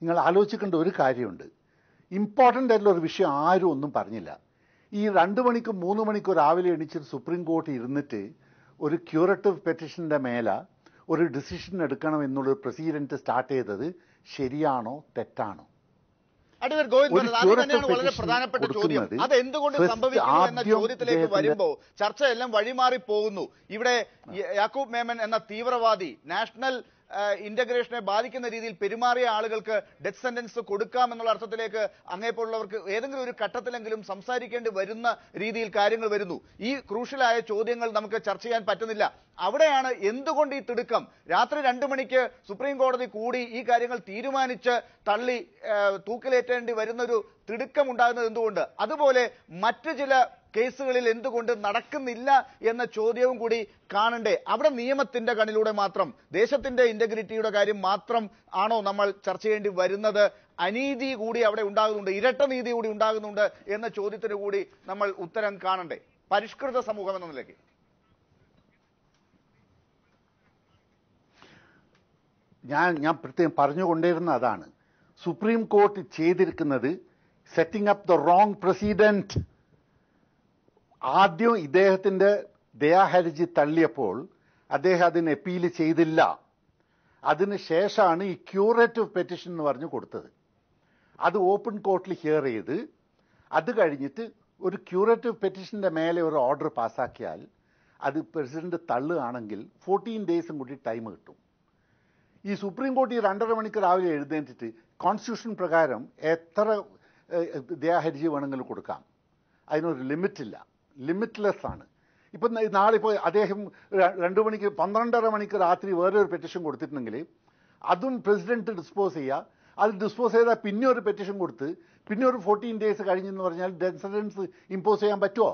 നിങ്ങൾ ആലോചിക്കേണ്ട ഒരു കാര്യമുണ്ട്. ഇമ്പോർട്ടൻ്റ് ആയിട്ടുള്ള ഒരു വിഷയം ആരും ഒന്നും പറഞ്ഞില്ല. ഈ 2 മണിക്കും 3 മണിക്കും രാവിലെ എണീച്ചിട്ട് സുപ്രീം കോർട്ട് ഇരുന്നിട്ട് ഒരു ക്യൂറേറ്റീവ് പെറ്റീഷന്റെ മേലെ ഒരു ഡിസിഷൻ എടുക്കണം എന്നുള്ളൊരു പ്രൊസീഡിയന്റ് സ്റ്റാർട്ട് ചെയ്തത് ശരിയാണോ തെറ്റാണോ? അഡ്വക്കേറ്റ് ഗോവിന്ദ് ഭരത്, അത് തന്നെയാണ് വളരെ പ്രധാനപ്പെട്ട ചോദ്യം. അത് എന്തുകൊണ്ട് സംഭവിക്കുന്നു എന്ന ചോദ്യത്തിലേക്ക് വരുമ്പോൾ ചർച്ചയെല്ലാം വഴിമാറി പോകുന്നു. ഇവിടെ യാക്കൂബ് മേമൻ എന്ന തീവ്രവാദി നാഷണൽ ഇന്റഗ്രേഷനെ ബാധിക്കുന്ന രീതിയിൽ പെരുമാറിയ ആളുകൾക്ക് ഡെത്ത് സെന്റൻസ് കൊടുക്കാമെന്നുള്ള അർത്ഥത്തിലേക്ക് അങ്ങേപ്പോലുള്ളവർക്ക് ഏതെങ്കിലും ഒരു ഘട്ടത്തിലെങ്കിലും സംസാരിക്കേണ്ടി വരുന്ന രീതിയിൽ കാര്യങ്ങൾ വരുന്നു. ഈ ക്രൂഷ്യലായ ചോദ്യങ്ങൾ നമുക്ക് ചർച്ച ചെയ്യാൻ പറ്റുന്നില്ല. അവിടെയാണ് എന്തുകൊണ്ട് ഈ തിടുക്കം? രാത്രി 2 മണിക്ക് സുപ്രീം കോടതി കൂടി ഈ കാര്യങ്ങൾ തീരുമാനിച്ച് തള്ളി തൂക്കിലേറ്റേണ്ടി വരുന്നൊരു തിടുക്കം ഉണ്ടാകുന്നത് എന്തുകൊണ്ട്? അതുപോലെ മറ്റു ചില കേസുകളിൽ എന്തുകൊണ്ട് നടക്കുന്നില്ല എന്ന ചോദ്യവും കൂടി കാണണ്ടേ? അവിടെ നിയമത്തിന്റെ കണ്ണിലൂടെ മാത്രം, ദേശത്തിന്റെ ഇന്റഗ്രിറ്റിയുടെ കാര്യം മാത്രം ആണോ നമ്മൾ ചർച്ച ചെയ്യേണ്ടി വരുന്നത്? അനീതി കൂടി അവിടെ ഉണ്ടാകുന്നുണ്ട്, ഇരട്ട നീതി കൂടി ഉണ്ടാകുന്നുണ്ട് എന്ന ചോദ്യത്തിന് കൂടി നമ്മൾ ഉത്തരം കാണണ്ടേ? പരിഷ്കൃത സമൂഹം എന്ന നിലയ്ക്ക് ഞാൻ പ്രത്യേകം പറഞ്ഞുകൊണ്ടിരുന്ന അതാണ്. സുപ്രീം കോർട്ട് ചെയ്തിരിക്കുന്നത് setting up the wrong president. ആദ്യം ഇദ്ദേഹത്തിന്റെ ദയാഹർജി തള്ളിയപ്പോൾ അദ്ദേഹം അതിന് അപ്പീൽ ചെയ്തില്ല. അതിനുശേഷമാണ് ഈ ക്യൂറേറ്റീവ് പെറ്റീഷൻ എന്ന് പറഞ്ഞു കൊടുത്തത്. അത് ഓപ്പൺ കോർട്ടിൽ ഹിയർ ചെയ്ത് അത് കഴിഞ്ഞിട്ട് ഒരു ക്യൂറേറ്റീവ് പെറ്റീഷന്റെ മേലെ ഒരു ഓർഡർ പാസ്സാക്കിയാൽ അത് പ്രസിഡന്റ് തള്ളുകയാണെങ്കിൽ 14 ഡേയ്സും കൂടി ടൈം കിട്ടും. ഈ സുപ്രീം കോടതി 2.5 മണിക്ക് രാവിലെ എഴുന്നേറ്റിട്ട് കോൺസ്റ്റിറ്റ്യൂഷൻ പ്രകാരം എത്ര ദയാഹർജി വേണമെങ്കിലും കൊടുക്കാം. അതിനൊരു ലിമിറ്റില്ല, ലിമിറ്റ്ലെസ് ആണ്. ഇപ്പം നാളെ ഇപ്പോൾ അദ്ദേഹം 2 മണിക്ക് 12.5 മണിക്ക് രാത്രി വേറൊരു പെറ്റീഷൻ കൊടുത്തിട്ടുണ്ടെങ്കിൽ അതും പ്രസിഡന്റ് ഡിസ്പോസ് ചെയ്യുക. അത് ഡിസ്പോസ് ചെയ്താൽ പിന്നെ ഒരു പെറ്റീഷൻ കൊടുത്ത് പിന്നെ ഒരു 14 ഡേയ്സ് കഴിഞ്ഞെന്ന് പറഞ്ഞാൽ ഡെത്ത് സെന്റൻസ് ഇമ്പോസ് ചെയ്യാൻ പറ്റുമോ?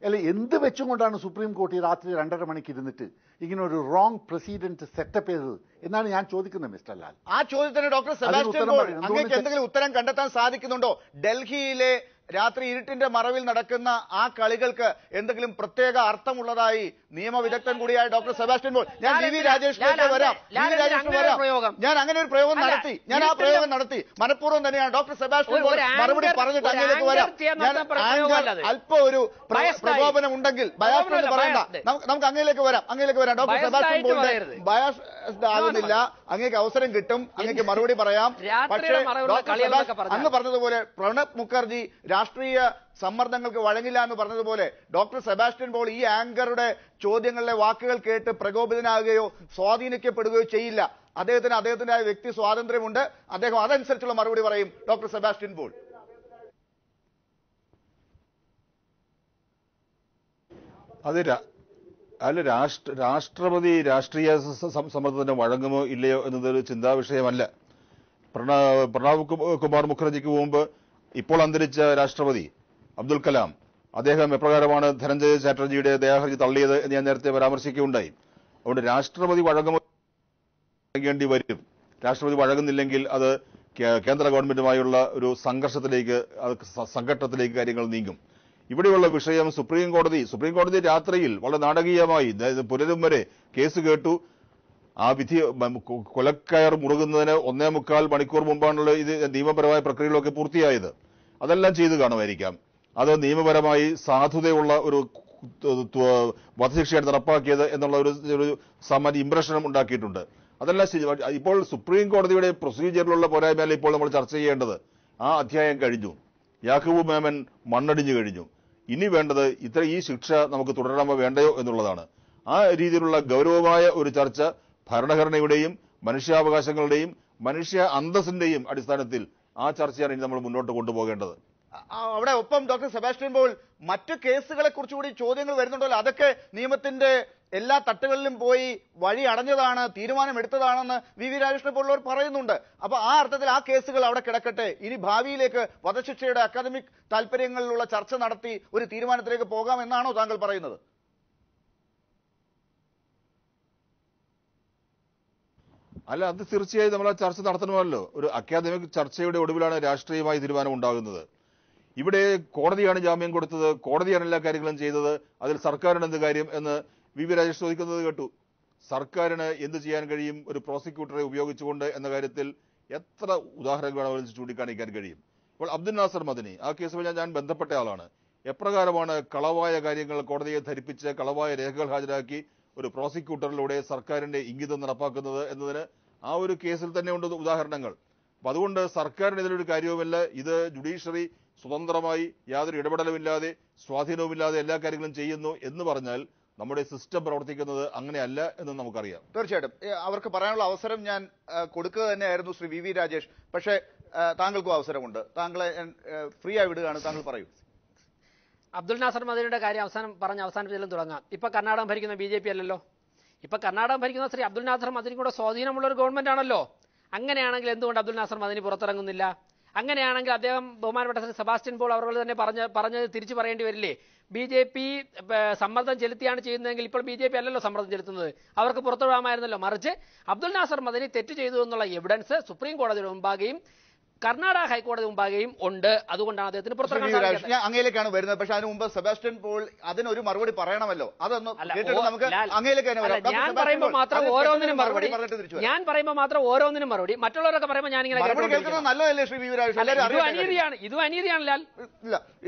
അല്ലെ, എന്ത് വെച്ചും കൊണ്ടാണ് സുപ്രീം കോടതി രാത്രി 2.5 മണിക്ക് ഇരുന്നിട്ട് ഇങ്ങനെ ഒരു റോങ് പ്രസിഡന്റ് സെറ്റപ്പ് ചെയ്തത് എന്നാണ് ഞാൻ ചോദിക്കുന്നത് മിസ്റ്റർ ലാൽ. ആ ചോദ്യത്തിന് ഡോക്ടർ സെബാസ്റ്റ്യൻ പോൾ അങ്ങേക്ക് എന്തെങ്കിലും ഉത്തരം കണ്ടെത്താൻ സാധിക്കുന്നുണ്ടോ? ഡൽഹിയിലെ രാത്രി ഇരുട്ടിന്റെ മറവിൽ നടക്കുന്ന ആ കളികൾക്ക് എന്തെങ്കിലും പ്രത്യേക അർത്ഥമുള്ളതായി നിയമവിദഗ്ധൻ കൂടിയായ ഡോക്ടർ സെബാസ്റ്റ്യൻ പോൾ, ഞാൻ വി രാജേഷിലേക്ക് വരാം. ഞാൻ അങ്ങനെ ഒരു പ്രയോഗം നടത്തി, ഞാൻ ആ പ്രയോഗം നടത്തി മനഃപൂർവ്വം തന്നെയാണ്. ഡോക്ടർ സെബാസ്റ്റ്യൻ പോൾ മറുപടി പറഞ്ഞിട്ട് അങ്ങനെയൊക്കെ വരാം. ഞാൻ അല്പം ഒരു പ്രകോപനം ഉണ്ടെങ്കിൽ ബയാസ് എന്ന് പറയണ്ട, നമുക്ക് അങ്ങയിലേക്ക് വരാം. ഡോക്ടർ സെബാസ്റ്റ്യൻ പോളിന്റെ ബയാസ്ഡ് ആകുന്നില്ല, അങ്ങേക്ക് അവസരം കിട്ടും, അങ്ങേക്ക് മറുപടി പറയാം. പക്ഷേ അങ്ങ് പറഞ്ഞതുപോലെ പ്രണബ് മുഖർജി രാഷ്ട്രീയ സമ്മർദ്ദങ്ങൾക്ക് വഴങ്ങില്ല എന്ന് പറഞ്ഞതുപോലെ ഡോക്ടർ സെബാസ്റ്റ്യൻ പോൾ ഈ ആങ്കറുടെ ചോദ്യങ്ങളിലെ വാക്കുകൾ കേട്ട് പ്രകോപിതനാകുകയോ സ്വാധീനിക്കപ്പെടുകയോ ചെയ്യില്ല. അദ്ദേഹത്തിന്റെ വ്യക്തി സ്വാതന്ത്ര്യമുണ്ട്, അദ്ദേഹം അതനുസരിച്ചുള്ള മറുപടി പറയും. ഡോക്ടർ സെബാസ്റ്റ്യൻ പോൾ. രാഷ്ട്രപതി രാഷ്ട്രീയ സമ്മർദ്ദത്തിന് വഴങ്ങുമോ ഇല്ലയോ എന്നതൊരു ചിന്താ വിഷയമല്ല. പ്രണബ് കുമാർ മുഖർജിക്ക് മുമ്പ് ഇപ്പോൾ അന്തരിച്ച രാഷ്ട്രപതി അബ്ദുൽ കലാം അദ്ദേഹം എപ്രകാരമാണ് ധനഞ്ജയ് ചാറ്റർജിയുടെ ദയാഹർജി തള്ളിയത് എന്ന് ഞാൻ നേരത്തെ പരാമർശിക്കുകയുണ്ടായി. അതുകൊണ്ട് രാഷ്ട്രപതി വഴങ്ങേണ്ടി വരും. രാഷ്ട്രപതി വഴങ്ങുന്നില്ലെങ്കിൽ അത് കേന്ദ്ര ഗവൺമെന്റുമായുള്ള ഒരു സംഘട്ടത്തിലേക്ക് കാര്യങ്ങൾ നീങ്ങും. ഇവിടെയുള്ള വിഷയം സുപ്രീം കോടതി രാത്രിയിൽ വളരെ നാടകീയമായി പുലരും വരെ കേസ് കേട്ടു. ആ വിധി കൊലക്കയർ മുറുകുന്നതിന് 1.25 മണിക്കൂർ മുമ്പാണുള്ള ഇത് നിയമപരമായ പ്രക്രിയകളൊക്കെ പൂർത്തിയായത്. അതെല്ലാം ചെയ്തു കാണുമായിരിക്കാം. അത് നിയമപരമായി സാധുതയുള്ള ഒരു വധശിക്ഷയാണ് നടപ്പാക്കിയത് എന്നുള്ള ഒരു സാമാന്യ ഇംപ്രഷനും ഉണ്ടാക്കിയിട്ടുണ്ട്. അതെല്ലാം ഇപ്പോൾ സുപ്രീം കോടതിയുടെ പ്രൊസീജിയറിലുള്ള പോരായ്മയല്ല ഇപ്പോൾ നമ്മൾ ചർച്ച ചെയ്യേണ്ടത്. ആ അധ്യായം കഴിഞ്ഞു. യാക്കൂബ് മേമൻ മണ്ണടിഞ്ഞു കഴിഞ്ഞു. ഇനി വേണ്ടത് ഈ ശിക്ഷ നമുക്ക് തുടരണമോ വേണ്ടയോ എന്നുള്ളതാണ്. ആ രീതിയിലുള്ള ഗൗരവമായ ഒരു ചർച്ച ഭരണഘടനയുടെയും മനുഷ്യാവകാശങ്ങളുടെയും മനുഷ്യ അന്തസ്സിന്റെയും അടിസ്ഥാനത്തിൽ ആ ചർച്ചയാണ് ഇനി നമ്മൾ മുന്നോട്ട് കൊണ്ടുപോകേണ്ടത്. അവിടെ ഒപ്പം ഡോക്ടർ സെബാസ്റ്റ്യൻ പോൾ മറ്റു കേസുകളെ കുറിച്ചുകൂടി ചോദ്യങ്ങൾ വരുന്നുണ്ടല്ലോ. അതൊക്കെ നിയമത്തിന്റെ എല്ലാ തട്ടുകളിലും പോയി വഴി അടഞ്ഞതാണ്, തീരുമാനമെടുത്തതാണെന്ന് വി രാജേഷിനെ പോലുള്ളവർ പറയുന്നുണ്ട്. അപ്പൊ ആ അർത്ഥത്തിൽ ആ കേസുകൾ അവിടെ കിടക്കട്ടെ. ഇനി ഭാവിയിലേക്ക് വധശിക്ഷയുടെ അക്കാദമിക് താല്പര്യങ്ങളിലുള്ള ചർച്ച നടത്തി ഒരു തീരുമാനത്തിലേക്ക് പോകാമെന്നാണോ താങ്കൾ പറയുന്നത്? അല്ല, അത് തീർച്ചയായും നമ്മൾ ആ ചർച്ച നടത്തണമല്ലോ. ഒരു അക്കാദമിക് ചർച്ചയുടെ ഒടുവിലാണ് രാഷ്ട്രീയമായ തീരുമാനം ഉണ്ടാകുന്നത്. ഇവിടെ കോടതിയാണ് ജാമ്യം കൊടുത്തത്, കോടതിയാണ് എല്ലാ കാര്യങ്ങളും ചെയ്തത്, അതിൽ സർക്കാരിന് എന്ത് കാര്യം എന്ന് വി രാജേഷ് ചോദിക്കുന്നത് കേട്ടു. സർക്കാരിന് എന്ത് ചെയ്യാൻ കഴിയും ഒരു പ്രോസിക്യൂട്ടറെ ഉപയോഗിച്ചുകൊണ്ട് എന്ന കാര്യത്തിൽ എത്ര ഉദാഹരണങ്ങൾ ചൂണ്ടിക്കാണിക്കാൻ കഴിയും. ഇപ്പോൾ അബ്ദുൽ നാസർ മദനി ആ കേസുമായി ഞാൻ ബന്ധപ്പെട്ട ആളാണ്. എപ്രകാരമാണ് കളവായ കാര്യങ്ങൾ കോടതിയെ ധരിപ്പിച്ച് കളവായ രേഖകൾ ഹാജരാക്കി ഒരു പ്രോസിക്യൂട്ടറിലൂടെ സർക്കാരിന്റെ ഇംഗിതം നടപ്പാക്കുന്നത് എന്നതിന് ആ ഒരു കേസിൽ തന്നെ ഉണ്ട് ഉദാഹരണങ്ങൾ. അപ്പൊ അതുകൊണ്ട് സർക്കാരിന് ഇതിലൊരു കാര്യവുമില്ല. ഇത് ജുഡീഷ്യറി സ്വതന്ത്രമായി യാതൊരു ഇടപെടലുമില്ലാതെ സ്വാധീനവുമില്ലാതെ എല്ലാ കാര്യങ്ങളും ചെയ്യുന്നു എന്ന് പറഞ്ഞാൽ നമ്മുടെ സിസ്റ്റം പ്രവർത്തിക്കുന്നത് അങ്ങനെയല്ല എന്ന് നമുക്കറിയാം. തീർച്ചയായിട്ടും അവർക്ക് പറയാനുള്ള അവസരം ഞാൻ കൊടുക്കുക തന്നെയായിരുന്നു ശ്രീ വി രാജേഷ്. പക്ഷേ താങ്കൾക്കും അവസരമുണ്ട്. താങ്കളെ ഫ്രീ ആയി വിടുകയാണ്. താങ്കൾ പറയൂ. അബ്ദുൽ നാസർ മദനിയുടെ കാര്യം അവസാനിപ്പിച്ചാലും തുടങ്ങാം. ഇപ്പൊ കർണാടകം ഭരിക്കുന്ന BJP അല്ലല്ലോ. ഇപ്പൊ കർണാടകം ഭരിക്കുന്ന ശ്രീ അബ്ദുൽ നാസർ മദനി കൂടെ സ്വാധീനമുള്ള ഒരു ഗവൺമെന്റ് ആണല്ലോ. അങ്ങനെയാണെങ്കിൽ എന്തുകൊണ്ട് അബ്ദുൽ നാസർ മദനി പുറത്തിറങ്ങുന്നില്ല? അങ്ങനെയാണെങ്കിൽ അദ്ദേഹം ബഹുമാനപ്പെട്ട ശ്രീ സെബാസ്റ്റ്യൻ പോൾ അവർ തന്നെ പറഞ്ഞത് തിരിച്ചു പറയേണ്ടി വരില്ലേ? BJP സമ്മർദ്ദം ചെലുത്തിയാണ് ചെയ്യുന്നതെങ്കിൽ ഇപ്പോൾ BJP അല്ലല്ലോ സമ്മർദ്ദം ചെലുത്തുന്നത്. അവർക്ക് പുറത്തുവിടാമായിരുന്നല്ലോ. മറിച്ച് അബ്ദുൽ നാസർ മദനി തെറ്റ് ചെയ്തു എന്നുള്ള എവിഡൻസ് സുപ്രീം കോടതിയുടെ മുമ്പാകെയും കർണാടക ഹൈക്കോടതി മുമ്പാകെയും ഉണ്ട്. അതുകൊണ്ടാണ് അദ്ദേഹത്തിന് പുറത്തിറങ്ങാൻ സാധിക്കുന്നത്. ഞാൻ അങ്ങയിലേക്കാണ് വരുന്നത്. പക്ഷെ അതിന് മുമ്പ് സെബാസ്റ്റ്യൻ പോൾ അതിനൊരു മറുപടി പറയണമല്ലോ. അതൊന്ന് നമുക്ക് അങ്ങയിലേക്ക് ഞാൻ പറയുമ്പോൾ മാത്രം ഓരോന്നിനും മറുപടി, മറ്റുള്ളവരൊക്കെ പറയുമ്പോൾ ഞാനിങ്ങനെ കേൾക്കുന്നത് നല്ലതല്ലേ ശ്രീ വി രാജേഷ്? ഇതും അനീതിയാണ് ലാൽ. ഇല്ല,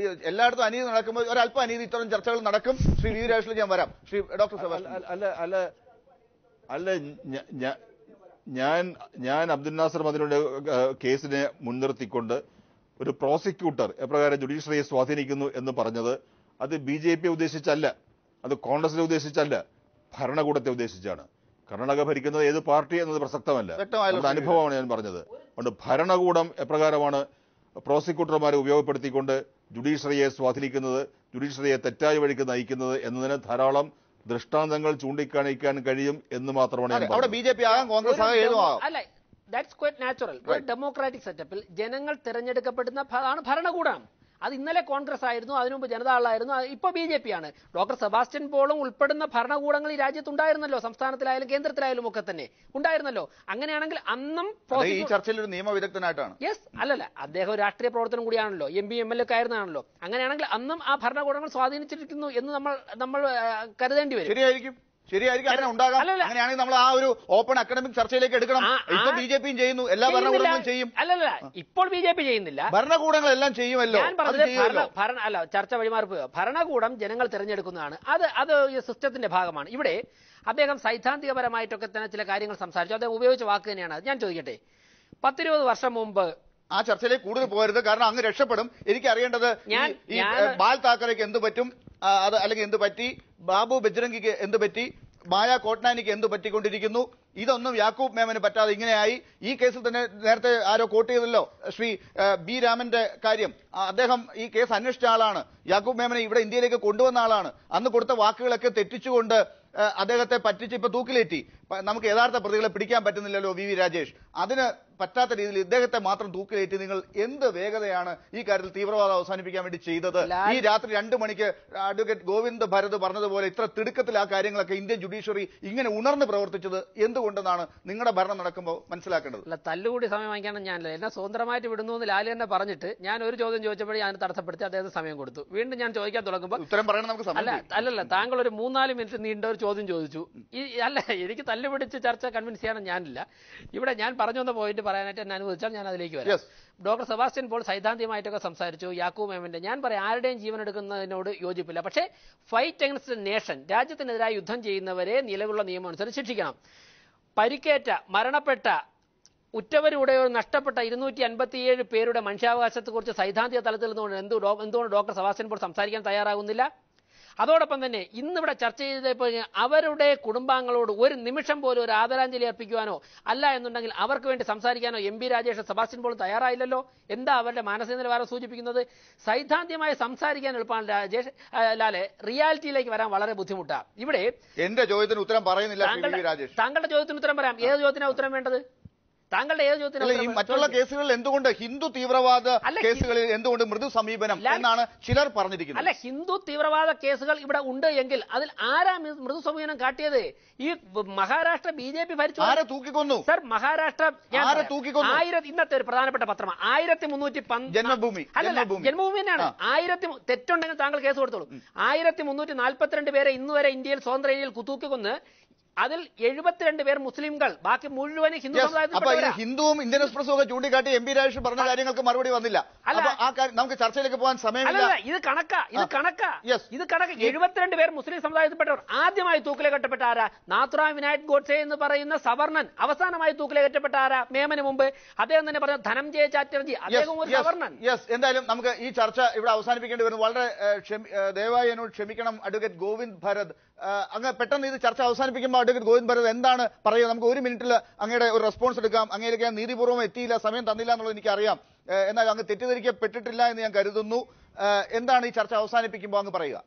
എല്ലായിടത്തും അനീതി നടക്കുമ്പോൾ ഒരല്പം അനീതി ഇത്തരം ചർച്ചകൾ നടക്കും. ശ്രീ വി രാജേഷിൽ ഞാൻ വരാം. Shri doctor Sebastian. ഞാൻ അബ്ദുൽ നാസർ മദനിയുടെ കേസിനെ മുൻനിർത്തിക്കൊണ്ട് ഒരു പ്രോസിക്യൂട്ടർ എപ്രകാരം ജുഡീഷ്യറിയെ സ്വാധീനിക്കുന്നു എന്ന് പറഞ്ഞത് അത് BJP ഉദ്ദേശിച്ചല്ല, അത് കോൺഗ്രസിനെ ഉദ്ദേശിച്ചല്ല, ഭരണകൂടത്തെ ഉദ്ദേശിച്ചാണ്. കർണാടക ഭരിക്കുന്നത് ഏത് പാർട്ടി എന്നത് പ്രസക്തമല്ല, നമ്മുടെ അനുഭവമാണ് ഞാൻ പറഞ്ഞത്. അതുകൊണ്ട് ഭരണകൂടം എപ്രകാരമാണ് പ്രോസിക്യൂട്ടർമാരെ ഉപയോഗപ്പെടുത്തിക്കൊണ്ട് ജുഡീഷ്യറിയെ സ്വാധീനിക്കുന്നത്, ജുഡീഷ്യറിയെ തെറ്റായ വഴിക്ക് നയിക്കുന്നത് എന്നതിന് ധാരാളം ദൃഷ്ടാന്തങ്ങൾ ചൂണ്ടിക്കാണിക്കാൻ കഴിയും എന്ന് മാത്രമാണ് ഞാൻ അവിടെ BJP ആകാം, കോൺഗ്രസ് ആകാം, ഏതും ആകാം. അല്ല, ദാറ്റ്സ് ക്വൈറ്റ് നാച്ചുറൽ. ഒരു ഡെമോക്രാറ്റിക് സെറ്റപ്പിൽ ജനങ്ങൾ തിരഞ്ഞെടുക്കപ്പെടുന്ന ഭരണകൂടം. അത് ഇന്നലെ കോൺഗ്രസ് ആയിരുന്നു, അതിനുമുമ്പ് ജനതാദളായിരുന്നു, ഇപ്പൊ BJP ആണ്. ഡോക്ടർ സെബാസ്റ്റ്യൻ പോളും ഉൾപ്പെടുന്ന ഭരണകൂടങ്ങൾ ഈ രാജ്യത്തുണ്ടായിരുന്നല്ലോ. സംസ്ഥാനത്തിലായാലും കേന്ദ്രത്തിലായാലും ഒക്കെ തന്നെ ഉണ്ടായിരുന്നല്ലോ. അങ്ങനെയാണെങ്കിൽ അന്നും ഈ ചർച്ചയിൽ ഒരു നിയമവിദഗ്ധനായിട്ടാണ്. യെസ്, അല്ലല്ല, അദ്ദേഹം രാഷ്ട്രീയ പ്രവർത്തനം കൂടിയാണല്ലോ, MP MLA ഒക്കെ ആയിരുന്നാണല്ലോ. അങ്ങനെയാണെങ്കിൽ അന്നും ആ ഭരണകൂടങ്ങൾ സ്വാധീനിച്ചിരിക്കുന്നു എന്ന് നമ്മൾ കരുതേണ്ടി വരും. ശരിയായിരിക്കും, അങ്ങനെ ഉണ്ടാകാം. അങ്ങനെയാണെങ്കിൽ നമ്മൾ ആ ഒരു ഓപ്പൺ അക്കാഡമിക് ചർച്ചയിലേക്ക് എടുക്കണം. ഇപ്പൊ BJPയും ചെയ്യുന്നു, എല്ലാ ഭരണകൂടങ്ങളും ചെയ്യും. അല്ലല്ല, ഇപ്പോൾ BJP ചെയ്യുന്നില്ല, ഭരണകൂടങ്ങളെല്ലാം ചെയ്യുമല്ലോ. ഞാൻ പറഞ്ഞത് അല്ല, ചർച്ച വഴിമാറി പോയോ. ഭരണകൂടം ജനങ്ങൾ തിരഞ്ഞെടുക്കുന്നതാണ്. അത് സിസ്റ്റത്തിന്റെ ഭാഗമാണ്. ഇവിടെ അദ്ദേഹം സൈദ്ധാന്തികപരമായിട്ടൊക്കെ തന്നെ ചില കാര്യങ്ങൾ സംസാരിച്ചു. അദ്ദേഹം ഉപയോഗിച്ച വാക്ക് തന്നെയാണ്. ഞാൻ ചോദിക്കട്ടെ, 10-20 വർഷം മുമ്പ് ആ ചർച്ചയിലേക്ക് കൂടുതൽ പോകരുത്, കാരണം അങ്ങ് രക്ഷപ്പെടും. എനിക്ക് അറിയേണ്ടത് ഈ ബാൽ താക്കറേക്ക് എന്ത് പറ്റും, അത് അല്ലെങ്കിൽ എന്ത് പറ്റി, ബാബു ബജ്രംഗിക്ക് എന്ത് പറ്റി, മായ കോട്നാനിക്ക് എന്ത് പറ്റിക്കൊണ്ടിരിക്കുന്നു, ഇതൊന്നും യാക്കൂബ് മേമന് പറ്റാതെ ഇങ്ങനെയായി. ഈ കേസിൽ തന്നെ നേരത്തെ ആരോ കോട്ട് ചെയ്തല്ലോ ശ്രീ B രാമന്റെ കാര്യം. അദ്ദേഹം ഈ കേസ് അന്വേഷിച്ച ആളാണ്, യാക്കൂബ് മേമനെ ഇവിടെ ഇന്ത്യയിലേക്ക് കൊണ്ടുവന്ന ആളാണ്. അന്ന് കൊടുത്ത വാക്കുകളൊക്കെ തെറ്റിച്ചുകൊണ്ട് അദ്ദേഹത്തെ പറ്റിച്ച് ഇപ്പൊ തൂക്കിലേറ്റി. നമുക്ക് യഥാർത്ഥ പ്രതികളെ പിടിക്കാൻ പറ്റുന്നില്ലല്ലോ വി രാജേഷ്, അതിന് പറ്റാത്ത രീതിയിൽ ഇദ്ദേഹത്തെ മാത്രം തൂക്കിലേറ്റി നിങ്ങൾ എന്ത് വേഗതയാണ് ഈ കാര്യത്തിൽ തീവ്രവാദം അവസാനിപ്പിക്കാൻ വേണ്ടി ചെയ്തത്? ഈ രാത്രി 2 മണിക്ക് അഡ്വക്കേറ്റ് ഗോവിന്ദ് ഭരത് പറഞ്ഞതുപോലെ ഇത്ര തിടുക്കത്തിൽ ആ കാര്യങ്ങളൊക്കെ ഇന്ത്യൻ ജുഡീഷ്യറി ഇങ്ങനെ ഉണർന്ന് പ്രവർത്തിച്ചത് എന്തുകൊണ്ടെന്നാണ് നിങ്ങളുടെ ഭരണം നടക്കുമ്പോൾ മനസ്സിലാക്കേണ്ടത്? അല്ല, തല്ലുകൂടി സമയം വാങ്ങിക്കണം ഞാനല്ല, എന്നെ സ്വതന്ത്രമായിട്ട് വിടുന്നു എന്ന് ലാലി തന്നെ പറഞ്ഞിട്ട് ഞാൻ ഒരു ചോദ്യം ചോദിച്ചപ്പോഴേ ഞാൻ തടസ്സപ്പെടുത്തി അദ്ദേഹത്തിന് സമയം കൊടുത്തു. വീണ്ടും ഞാൻ ചോദിക്കാൻ തുടങ്ങുമ്പോൾ ഉത്തരം പറയണം നമുക്ക് സമയം. അല്ലല്ല, താങ്കൾ ഒരു 3-4 മിനിറ്റ് നീണ്ട ഒരു ചോദ്യം ചോദിച്ചു. അല്ല, എനിക്ക് തല്ലുപിടിച്ച് ചർച്ച കൺവിൻസ് ചെയ്യാൻ ഞാനില്ല. ഇവിടെ ഞാൻ പറഞ്ഞു വന്ന പോയിന്റ് പറയാനായിട്ട് എന്നെ അനുവദിച്ചാൽ ഞാൻ അതിലേക്ക് വരാം. ഡോക്ടർ സെബാസ്റ്റ്യൻ പോൾ സൈദ്ധാന്തികമായിട്ടൊക്കെ സംസാരിച്ചു. യാക്കൂബ് മേമന്റെ ഞാൻ പറയാം, ആരുടെയും ജീവൻ എടുക്കുന്നതിനോട് യോജിപ്പില്ല. പക്ഷേ ഫൈറ്റ് അഗൻസ്റ്റ് നേഷൻ, രാജ്യത്തിനെതിരായി യുദ്ധം ചെയ്യുന്നവരെ നിലവിലുള്ള നിയമം അനുസരിച്ച് ശിക്ഷിക്കണം. പരിക്കേറ്റ, മരണപ്പെട്ട, ഉറ്റവരുടെ നഷ്ടപ്പെട്ട 257 പേരുടെ മനുഷ്യാവകാശത്തെക്കുറിച്ച് സൈദ്ധാന്തിക തലത്തിൽ നിന്നുകൊണ്ട് എന്തുകൊണ്ട് ഡോക്ടർ സെബാസ്റ്റ്യൻ പോൾ സംസാരിക്കാൻ തയ്യാറാകുന്നില്ല? അതോടൊപ്പം തന്നെ ഇന്നിവിടെ ചർച്ച ചെയ്തപ്പോൾ അവരുടെ കുടുംബാംഗങ്ങളോട് ഒരു നിമിഷം പോലും ഒരു ആദരാഞ്ജലി അർപ്പിക്കുവാനോ അല്ല എന്നുണ്ടെങ്കിൽ അവർക്ക് വേണ്ടി സംസാരിക്കാനോ എം പി രാജേഷ് സെബാസ്റ്റ്യൻ പോൾ തയ്യാറായില്ലല്ലോ. എന്താ അവരുടെ മാനസിക നിലവാരം സൂചിപ്പിക്കുന്നത്? സൈദ്ധാന്തികമായി സംസാരിക്കാൻ എളുപ്പമാണ് രാജേഷ് ലാലെ, റിയാലിറ്റിയിലേക്ക് വരാൻ വളരെ ബുദ്ധിമുട്ടാണ്. ഇവിടെ എന്റെ ചോദ്യത്തിന് ഉത്തരം പറയുന്നില്ല താങ്കളുടെ ചോദ്യത്തിന് ഉത്തരം പറയാം. ഏത് ചോദ്യത്തിനാണ് ഉത്തരം വേണ്ടത്? താങ്കളുടെ ഏത് ചോദ്യത്തിന്? ഈ മറ്റുള്ള കേസുകളിൽ എന്തുകൊണ്ട് ഹിന്ദു തീവ്രവാദ കേസുകളിൽ എന്തുകൊണ്ട് മൃദു സമീപനം എന്നാണ് ചിലർ പറഞ്ഞിരിക്കുന്നത്? അല്ല, ഹിന്ദു തീവ്രവാദ കേസുകൾ ഇവിടെ ഉണ്ട് എങ്കിൽ അതിൽ ആരാ മൃദു സമീപനം കാട്ടിയത്? ഈ മഹാരാഷ്ട്ര BJP ഭരിച്ചു. ആരെ തൂക്കിക്കൊന്നു സർ? മഹാരാഷ്ട്ര ഇന്നത്തെ ഒരു പ്രധാനപ്പെട്ട പത്രമാണ് 1310 ജന്മഭൂമി തന്നെയാണ്. തെറ്റുണ്ടെങ്കിൽ താങ്കൾ കേസ് കൊടുത്തോളൂ. 1342 പേരെ ഇന്നുവരെ ഇന്ത്യയിൽ സ്വതന്ത്ര ഇന്ത്യയിൽ തൂക്കിക്കൊന്ന് അതിൽ 72 പേർ മുസ്ലിംകൾ, ബാക്കി മുഴുവനും ഹിന്ദു സമുദായത്തിൽ. ഹിന്ദുവും ഇന്ത്യൻ എക്സ്പ്രസും ഒക്കെ ചൂണ്ടിക്കാട്ടി എം പി രാജേഷ് പറഞ്ഞ കാര്യങ്ങൾക്ക് മറുപടി വന്നില്ല. നമുക്ക് ചർച്ചയിലേക്ക് പോകാൻ സമയമില്ല. ഇത് കണക്കാ. 72 പേർ മുസ്ലിം സമുദായത്തിൽപ്പെട്ടവർ. ആദ്യമായി തൂക്കിലെ കെട്ടപ്പെട്ട ആരാ? നാഥുറാം വിനായക് ഗോഡ്സെ എന്ന് പറയുന്ന സവർണൻ. അവസാനമായി തൂക്കിലെ കെട്ടപ്പെട്ട ആരാ? മേമന് മുമ്പ് അദ്ദേഹം തന്നെ പറഞ്ഞ ധനഞ്ജയ ചാറ്റർജി, അദ്ദേഹം ഒരു സവർണൻ. എന്തായാലും നമുക്ക് ഈ ചർച്ച ഇവിടെ അവസാനിപ്പിക്കേണ്ടി വരുന്നു. വളരെ ദയവായി എന്നോട് ക്ഷമിക്കണം അഡ്വക്കേറ്റ് ഗോവിന്ദ് ഭരത്. അങ്ങ് പെട്ടെന്ന് ഇത് ചർച്ച അവസാനിപ്പിക്കുമ്പോൾ അഡ്വക്കേറ്റ് ഗോവിന്ദ് ഭരത് എന്താണ് പറയുക? നമുക്ക് 1 മിനിറ്റിൽ അങ്ങയുടെ ഒരു റെസ്പോൺസ് എടുക്കാം. അങ്ങയിലേക്ക് ഞാൻ നീതിപൂർവ്വം എത്തിയില്ല, സമയം തന്നില്ല എന്നുള്ളത് എനിക്കറിയാം. എന്നാൽ അങ്ങ് തെറ്റിദ്ധരിക്കപ്പെട്ടിട്ടില്ല എന്ന് ഞാൻ കരുതുന്നു. എന്താണ് ഈ ചർച്ച അവസാനിപ്പിക്കുമ്പോൾ അങ്ങ് പറയുക?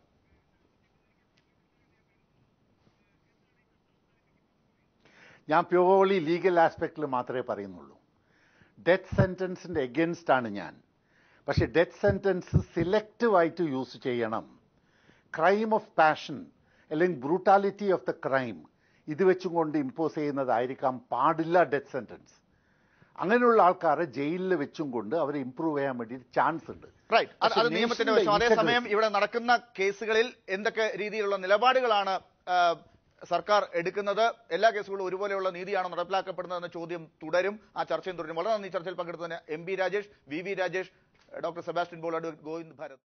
ഞാൻ പ്യൂർലി ലീഗൽ ആസ്പെക്റ്റിൽ മാത്രമേ പറയുന്നുള്ളൂ. ഡെത്ത് സെന്റൻസിന്റെ എഗൻസ്റ്റ് ആണ് ഞാൻ. പക്ഷെ ഡെത്ത് സെന്റൻസ് സിലക്റ്റീവായിട്ട് യൂസ് ചെയ്യണം. ക്രൈം ഓഫ് പാഷൻ അല്ലെങ്കിൽ ബ്രൂട്ടാലിറ്റി ഓഫ് ദ ക്രൈം ഇത് വെച്ചും കൊണ്ട് ഇമ്പോസ് ചെയ്യുന്നതായിരിക്കാൻ പാടില്ല ഡെത്ത് സെന്റൻസ്. അങ്ങനെയുള്ള ആൾക്കാരെ ജയിലിൽ വെച്ചും കൊണ്ട് അവരെ ഇംപ്രൂവ് ചെയ്യാൻ വേണ്ടി ചാൻസ് ഉണ്ട്. അത് നിയമത്തിന്റെ വശം. അതേസമയം ഇവിടെ നടക്കുന്ന കേസുകളിൽ എന്തൊക്കെ രീതിയിലുള്ള നിലപാടുകളാണ് സർക്കാർ എടുക്കുന്നത്? എല്ലാ കേസുകളും ഒരുപോലെയുള്ള നീതിയാണോ നടപ്പിലാക്കപ്പെടുന്നതെന്ന ചോദ്യം തുടരും. ആ ചർച്ചയും തുടരും. വളരെ നന്ദി ചർച്ചയിൽ പങ്കെടുത്തതിന് M P Rajesh, V Rajesh, doctor Sebastian Paul, advocate Govind Bharat.